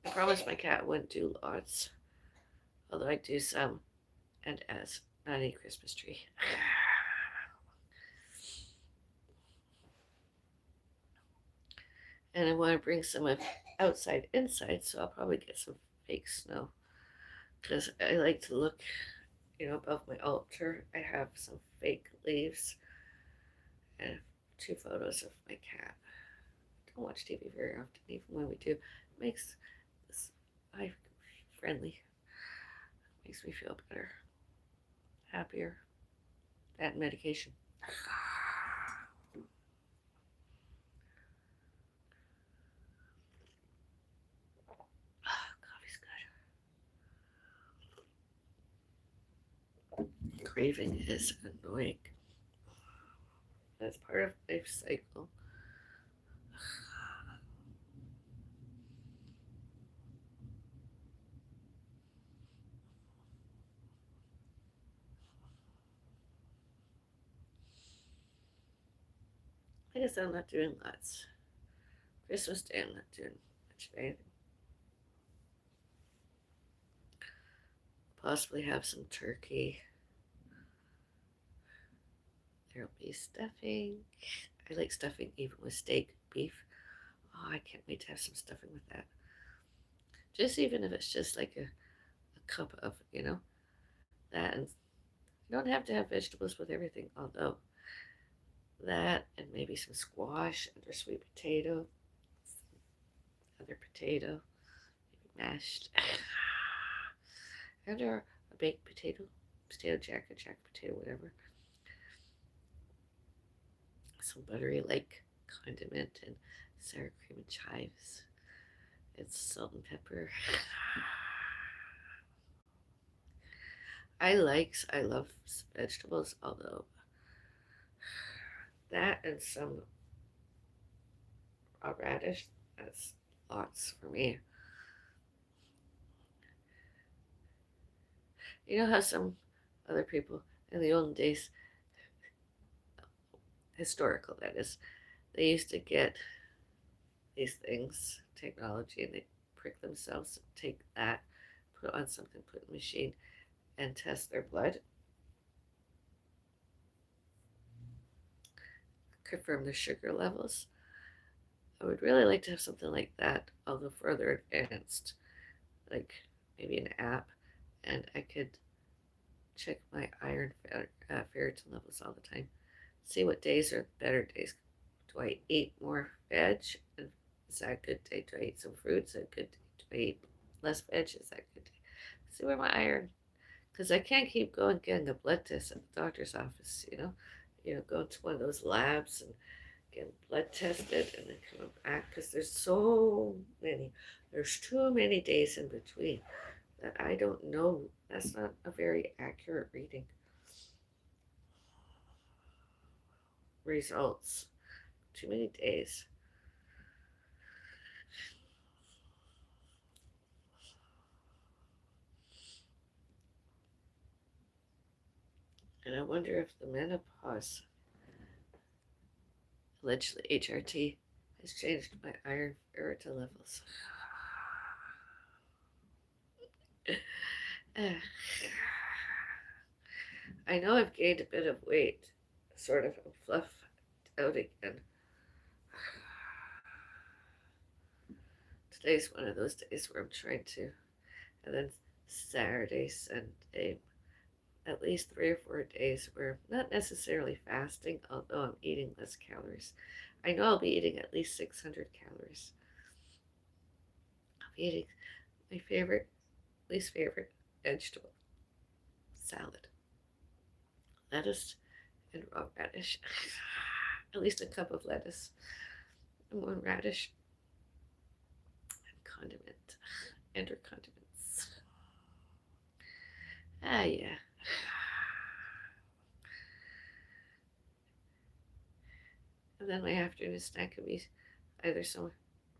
I promised my cat wouldn't do lots, although I do some, and as not any Christmas tree. And I want to bring some of outside inside, so I'll probably get some fake snow because I like to look, above my altar. I have some fake leaves and 2 photos of my cat. I don't watch TV very often, even when we do. It makes this life friendly. Makes me feel better, happier. That medication. Coffee's good. Craving is annoying. That's part of life cycle. I guess I'm not doing lots. Christmas Day, I'm not doing much of anything. Possibly have some turkey. There'll be stuffing. I like stuffing even with steak, beef. Oh, I can't wait to have some stuffing with that. Just even if it's just like a cup of, that. And you don't have to have vegetables with everything, although that and maybe some squash and or sweet potato, other potato, maybe mashed, and or a baked potato, potato jack, or jack potato, whatever. Some buttery like condiment and sour cream and chives. It's salt and pepper. I love vegetables, although that and some raw radish, that's lots for me. You know how some other people in the olden days historical, that is. They used to get these things, technology, and they prick themselves, take that, put it on something, put it in a machine, and test their blood, confirm their sugar levels. I would really like to have something like that, although further advanced, like maybe an app, and I could check my iron ferritin levels all the time. See what days are better days. Do I eat more veg? Is that a good day? Do I eat some fruits? Is that a good day? Do I eat less veg? Is that a good day? See where my iron, because I can't keep going getting a blood test at the doctor's office. Going to one of those labs and getting blood tested and then coming back because there's so many. There's too many days in between that I don't know. That's not a very accurate reading. Results. Too many days. And I wonder if the menopause, allegedly HRT, has changed my iron ferritin levels. I know I've gained a bit of weight, sort of fluffed out again. Today's one of those days where I'm trying to, and then Saturday, Sunday, at least 3 or 4 days where I'm not necessarily fasting, although I'm eating less calories. I know I'll be eating at least 600 calories. I'll be eating my least favorite vegetable, salad, lettuce, and raw radish. At least a cup of lettuce and one radish and condiment and or condiments. Yeah. And then my afternoon snack could be either some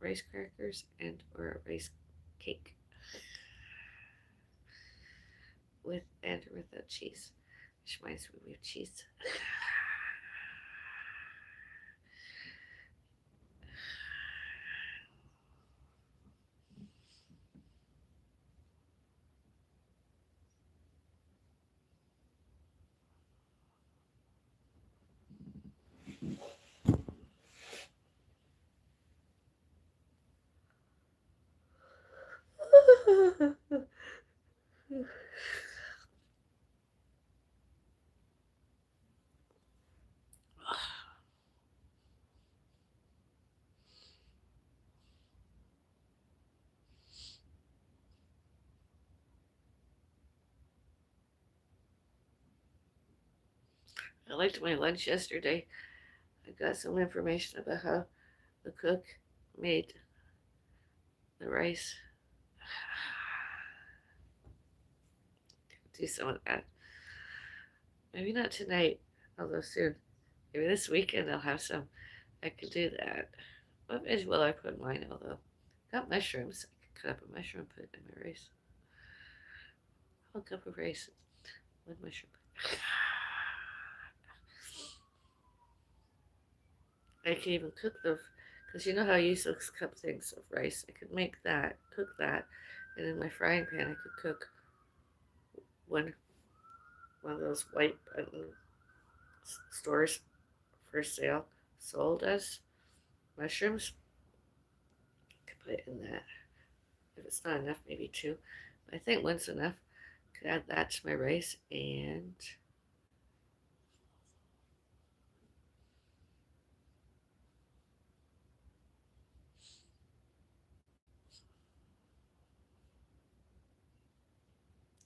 rice crackers and or a rice cake with and or without cheese. Which reminds me we have cheese. I liked my lunch yesterday. I got some information about how the cook made the rice. Do some of that. Maybe not tonight, although soon. Maybe this weekend I'll have some. I could do that. What veg will I put in mine, although? Got mushrooms. I could cut up a mushroom and put it in my rice. Whole cup of rice. One mushroom. I can even cook them, because you know how I use those cup things of rice. I could make that, cook that, and in my frying pan I could cook one one of those white button stores for sale sold as mushrooms. I could put it in that. If it's not enough, maybe two. But I think one's enough. Could add that to my rice and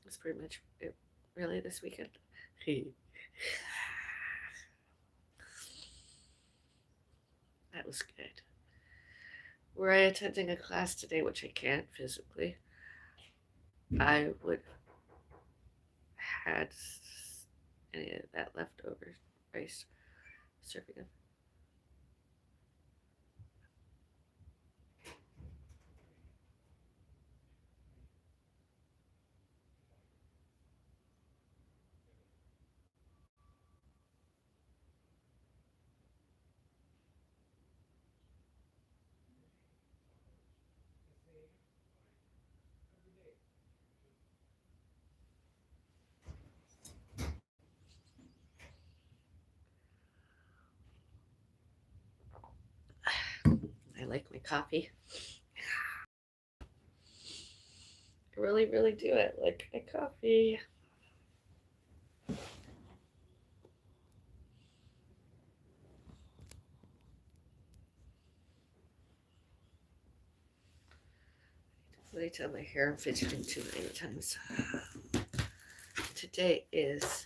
that's pretty much it really this weekend. That was good. Were I attending a class today, which I can't physically, I would had any of that leftover rice serving of. like my coffee. I really, really do. I like my coffee. Let me tell my hair I'm fidgeting too many times. Today is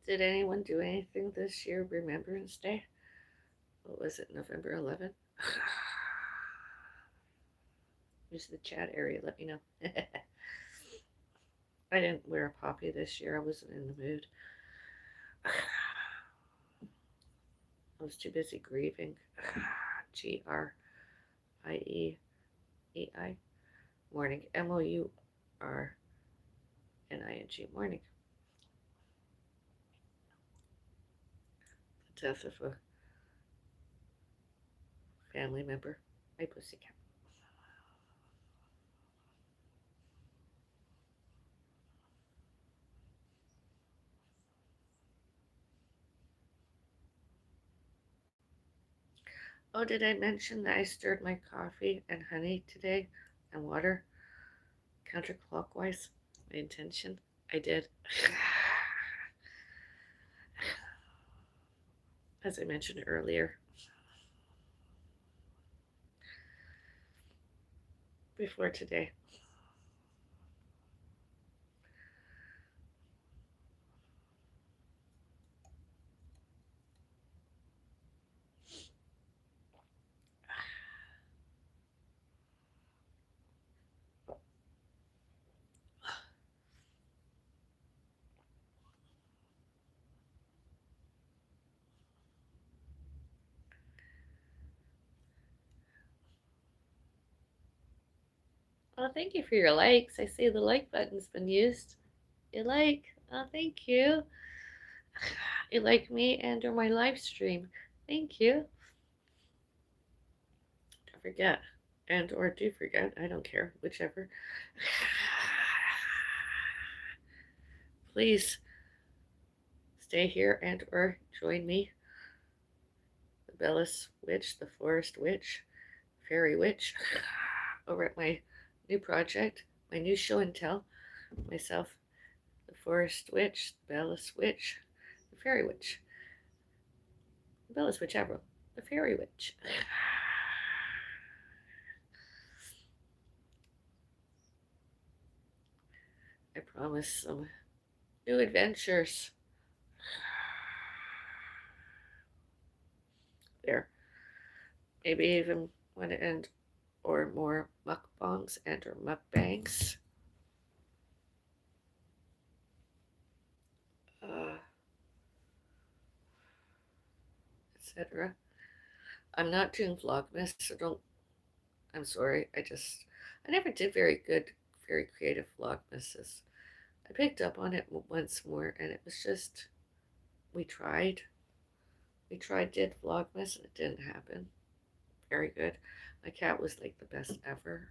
Did anyone do anything this year, Remembrance Day? What was it, November 11th? Use the chat area, let me know. I didn't wear a poppy this year. I wasn't in the mood. I was too busy grieving. Grieei. Morning. Mourning. Morning. The death of a family member. My pussycat. Oh, did I mention that I stirred my coffee and honey today and water counterclockwise? My intention? I did. As I mentioned earlier. Before today. Oh, thank you for your likes. I see the like button's been used. You like? Oh, thank you. You like me and or my live stream. Thank you. Don't forget. And or do forget. I don't care. Whichever. Please stay here and or join me. The Bellis Witch, the Forest Witch, Fairy Witch. Over at my new project, my new show and tell. Myself, the Forest Witch, the Bellis Witch, the Fairy Witch. The Bellis Witch Avril, the Fairy Witch. I promise some new adventures. There. Maybe even one and or more mukbangs and or mukbangs. Let's etc. I'm not doing Vlogmas, so don't. I'm sorry. I never did very good, very creative Vlogmases. I picked up on it once more, and it was just we tried. Did Vlogmas, and it didn't happen. Very good. My cat was like the best ever.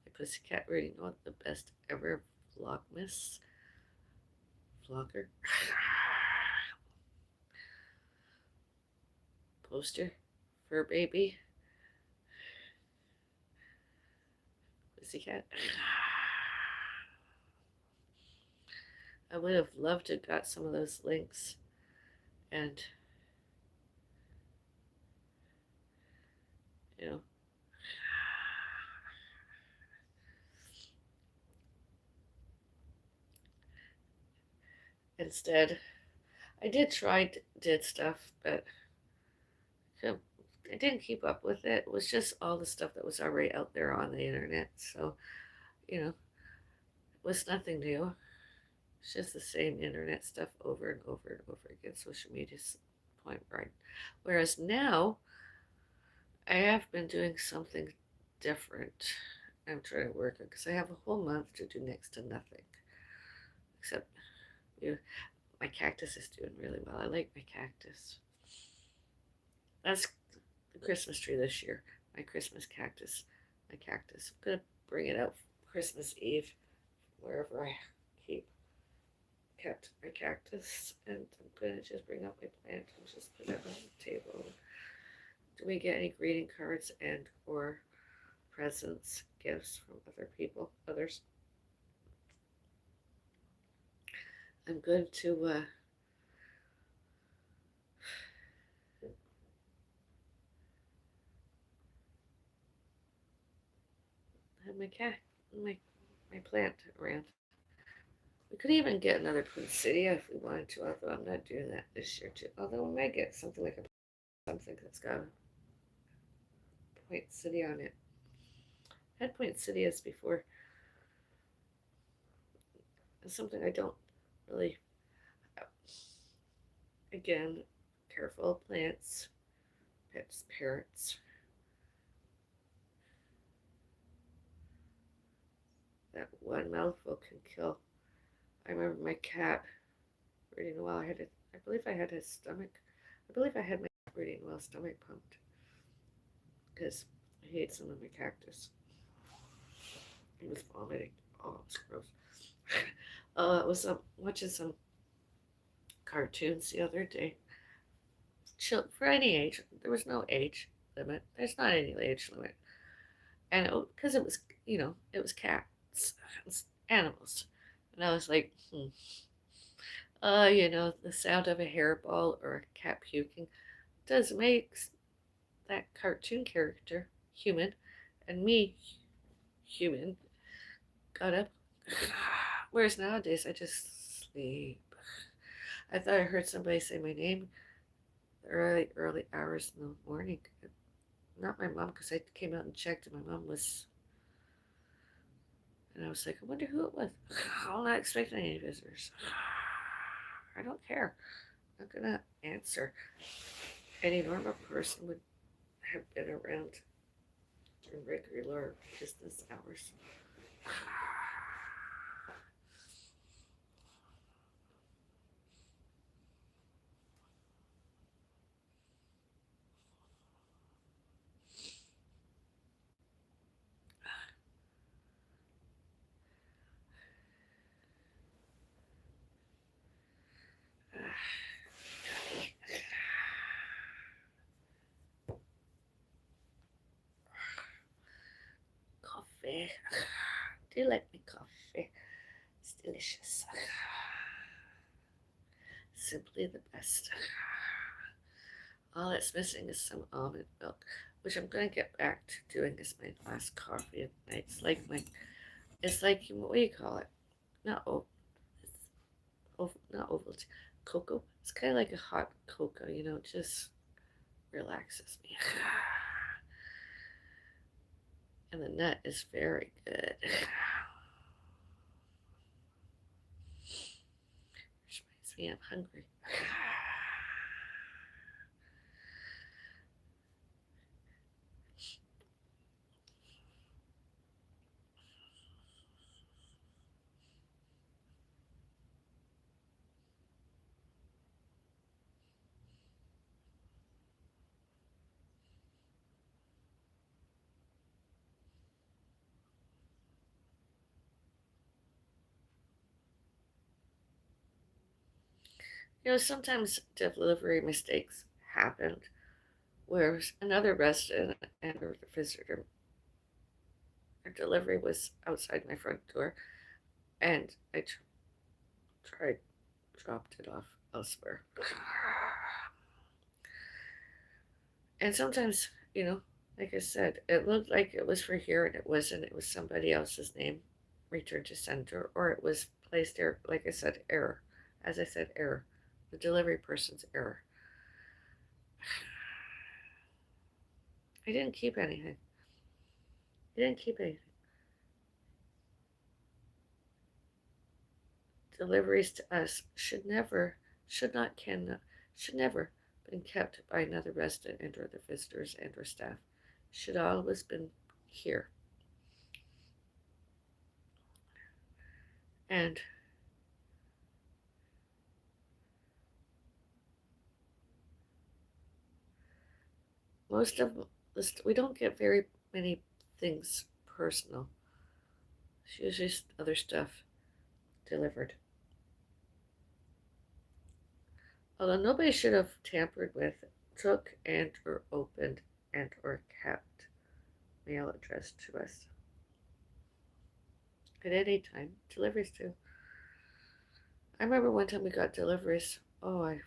My pussycat really know the best ever Vlogmas vlogger poster fur baby pussycat. I would have loved to have got some of those links and you know instead I did stuff, but I didn't keep up with it. It was just all the stuff that was already out there on the internet. So, it was nothing new. It's just the same internet stuff over and over and over again. Social media's point right. Whereas now, I have been doing something different. I'm trying to work on because I have a whole month to do next to nothing. Except you, my cactus is doing really well. I like my cactus. That's the Christmas tree this year. My Christmas cactus. My cactus. I'm gonna bring it out Christmas Eve, wherever I kept my cactus, and I'm gonna just bring out my plant and just put it on the table. Do we get any greeting cards and or presents, gifts from other people, others? I'm going to have my cat, my my plant around. We could even get another poinsettia if we wanted to, although I'm not doing that this year too. Although we might get something like something that's got a poinsettia on it. I had poinsettias before. It's something I don't really. Again, careful plants, pets, parrots. That one mouthful can kill. I remember my cat breathing well. I believe I had his stomach. I believe I had my breathing well stomach pumped because I ate some of my cactus. He was vomiting. Oh, it was gross. I was watching some cartoons the other day. For any age, there was no age limit. There's not any age limit, and because it was cats, animals, and I was like, the sound of a hairball or a cat puking does make that cartoon character human, and me human got up. Whereas nowadays I just sleep. I thought I heard somebody say my name early hours in the morning. Not my mom, because I came out and checked, and my mom was. And I was like, I wonder who it was. I'm not expecting any visitors. I don't care. I'm not gonna answer. Any normal person would have been around during regular business hours. Coffee. Do you like my coffee? It's delicious. Simply the best. All it's missing is some almond milk, which I'm gonna get back to doing as my last coffee at night. It's like what do you call it? Not oat, it's not Ovaltine, cocoa. It's kind of like a hot cocoa, it just relaxes me. And the nut is very good. Which reminds me I'm hungry. Sometimes delivery mistakes happened where another resident and or the visitor, their delivery was outside my front door, and I tried dropped it off elsewhere. And sometimes, like I said, it looked like it was for here and it wasn't. It was somebody else's name, returned to sender, or it was placed there, like I said, error. As I said, error. The delivery person's error. I didn't keep anything. I didn't keep anything. Deliveries to us should not, cannot, should never been kept by another resident and or the visitors and or staff. Should always been here. And most of this, we don't get very many things personal. It's usually other stuff delivered. Although nobody should have tampered with, took and or opened and or kept mail addressed to us at any time. Deliveries too. I remember one time we got deliveries. It was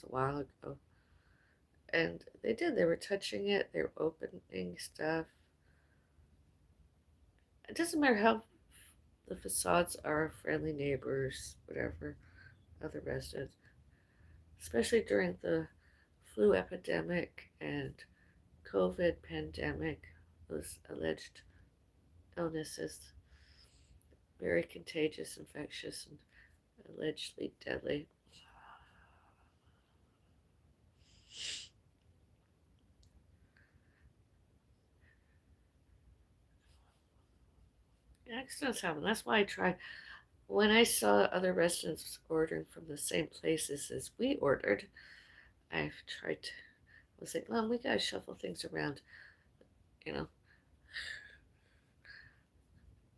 a while ago, and they were touching it, they were opening stuff. It doesn't matter how the facades are, friendly neighbors, whatever, other residents, especially during the flu epidemic and COVID pandemic, those alleged illnesses, very contagious, infectious, and allegedly deadly. Accidents happen. That's why I try. When I saw other residents ordering from the same places as we ordered, I've tried to. I was like, well, we gotta shuffle things around. You know,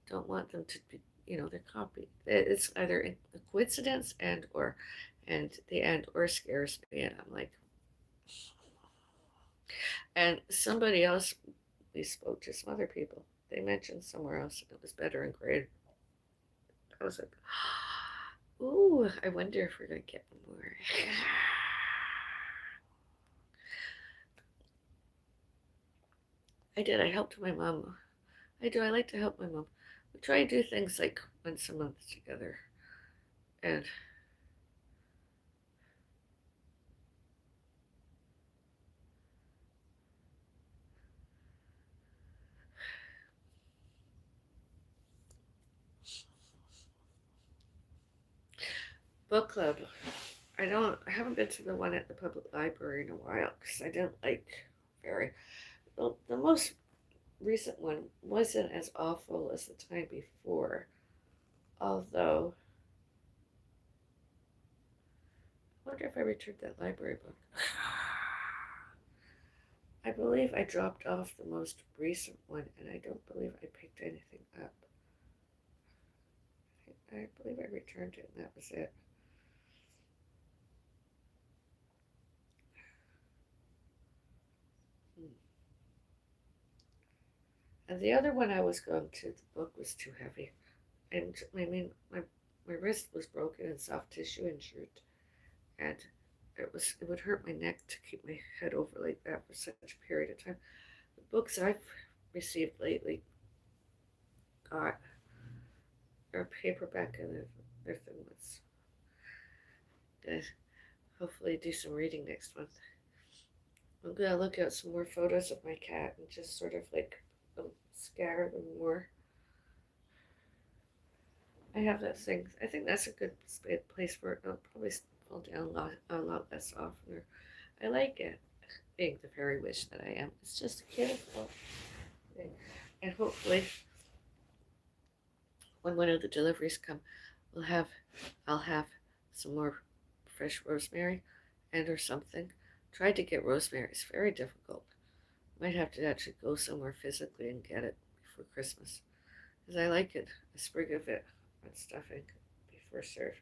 don't want them to be. They're copied. It's either a coincidence and the and or scares me, and I'm like, and somebody else. We spoke to some other people. They mentioned somewhere else it was better in grade. I was like, ooh, I wonder if we're gonna get more. I did. I helped my mom. I do. I like to help my mom. We try to do things like once a month together. And book club. I haven't been to the one at the public library in a while because I didn't like very. Well, the most recent one wasn't as awful as the time before. Although, I wonder if I returned that library book. I believe I dropped off the most recent one, and I don't believe I picked anything up. I believe I returned it, and that was it. Hmm. And the other one I was going to, the book was too heavy, and I mean, my wrist was broken and soft tissue injured, and it would hurt my neck to keep my head over like that for such a period of time. The books I've received lately got are paperback and they're thin ones. Good. Hopefully do some reading next month. I'm gonna look at some more photos of my cat and just sort of like scatter them more. I have that thing. I think that's a good place where it'll probably fall down a lot less often. I like it, being the fairy witch that I am. It's just a beautiful thing. And hopefully, when one of the deliveries come, we'll have, I'll have some more fresh rosemary and or something. Tried to get rosemary. It's very difficult. Might have to actually go somewhere physically and get it before Christmas. Because I like it. A sprig of it on stuffing before served.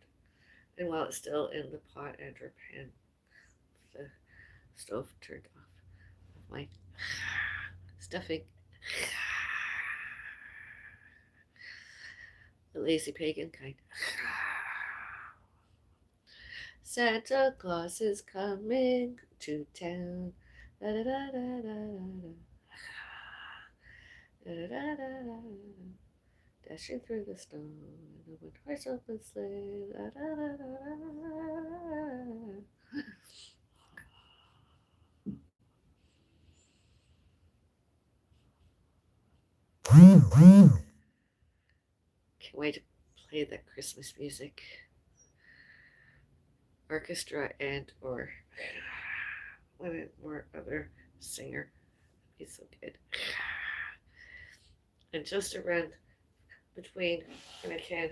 And while it's still in the pot and or pan, the stove turned off of my stuffing. The lazy pagan kind. Santa Claus is coming to town. Da, da, da, da, da, da, da, da, da, da. Dashing through the snow in a one-horse open sleigh. Da, da, da, da, da. Can't wait to play that Christmas music, orchestra and or one or other singer. He's so good. And just to run between when I can,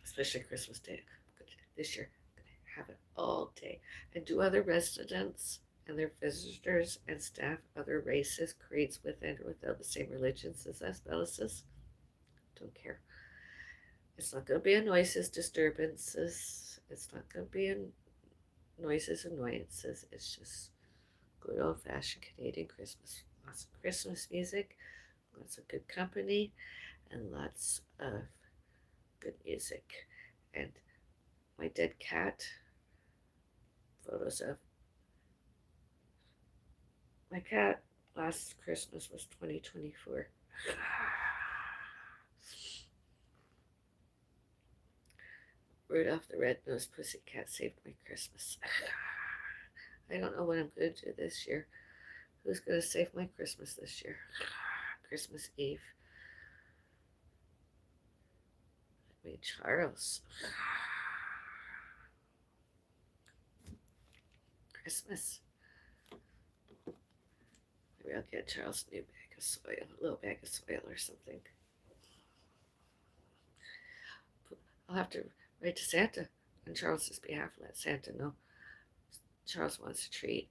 especially Christmas Day. This year, I'm going to have it all day. And do other residents and their visitors and staff other races, creeds within or without the same religions as us, Bellises? Don't care. It's not going to be a noises, disturbances. It's not going to be a noises, annoyances. It's just good old fashioned Canadian Christmas. Lots of Christmas music, lots of good company, and lots of good music. And my dead cat, photos of my cat last Christmas was 2024. Rudolph the Red-Nosed Pussycat saved my Christmas. I don't know what I'm going to do this year. Who's going to save my Christmas this year? Christmas Eve. I mean, Charles. Christmas. Maybe I'll get Charles a new bag of soil, a little bag of soil or something. I'll have to write to Santa on Charles's behalf. Let Santa know Charles wants a treat.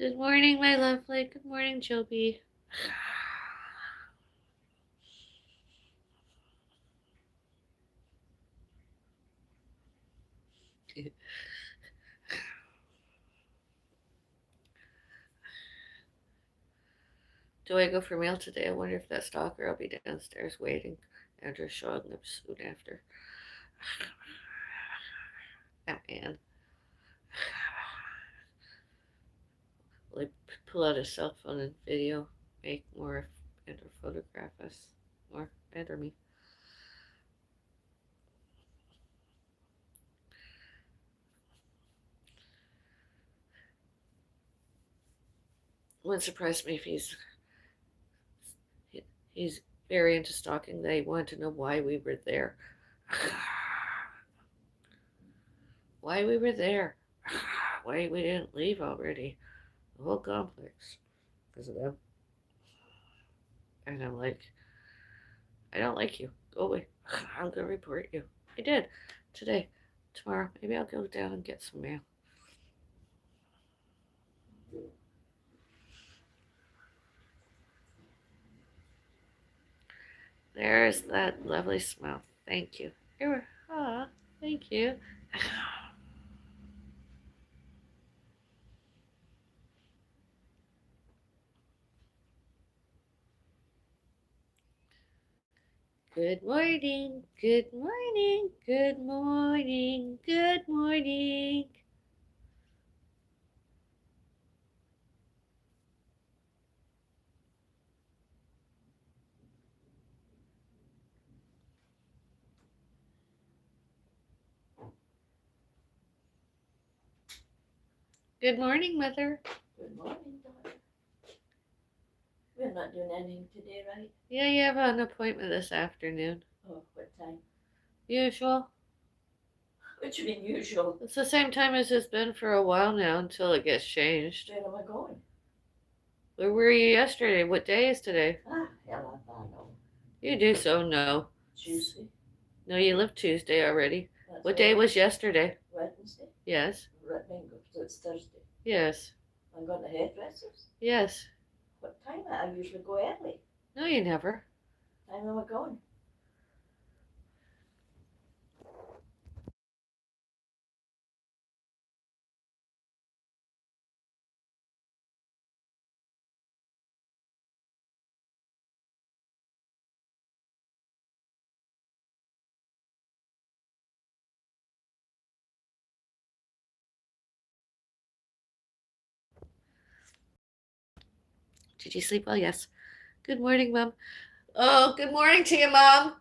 Good morning, my lovely. Good morning, Joby. Do I go for mail today? I wonder if that stalker will be downstairs waiting. Andrew's showing up soon after. Oh, man. Will he pull out his cell phone and video, make more, and or photograph us more, and or me? Wouldn't surprise me if he's very into stalking. They want to know why we were there. Why we were there. Why we didn't leave already. The whole complex. Because of them. And I'm like, I don't like you. Go away. I'm going to report you. I did. Today. Tomorrow. Maybe I'll go down and get some mail. There's that lovely smell. Thank you. Thank you. Good morning. Good morning. Good morning. Good morning. Good morning, Mother. Good morning, daughter. We're not doing anything today, right? Yeah, you have an appointment this afternoon. Oh, what time? Usual. What you mean usual? It's the same time as it's been for a while now until it gets changed. Where am I going? Where were you yesterday? What day is today? Ah, hell, I don't know. You do so know. Tuesday. No, you lived Tuesday already. That's What day all. was yesterday? Wednesday. Yes. Right, bingo. So it's Thursday. Yes. I'm going to hairdressers. Yes. What time? I usually go early. No, you never. Time am I going? Did you sleep well? Yes. Good morning, Mom. Oh, good morning to you, Mom.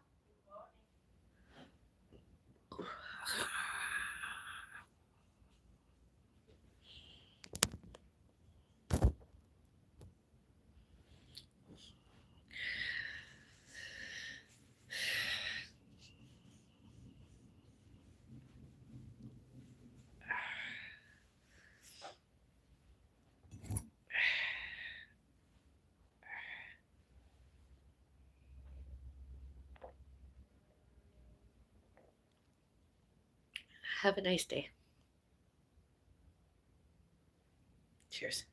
Have a nice day. Cheers.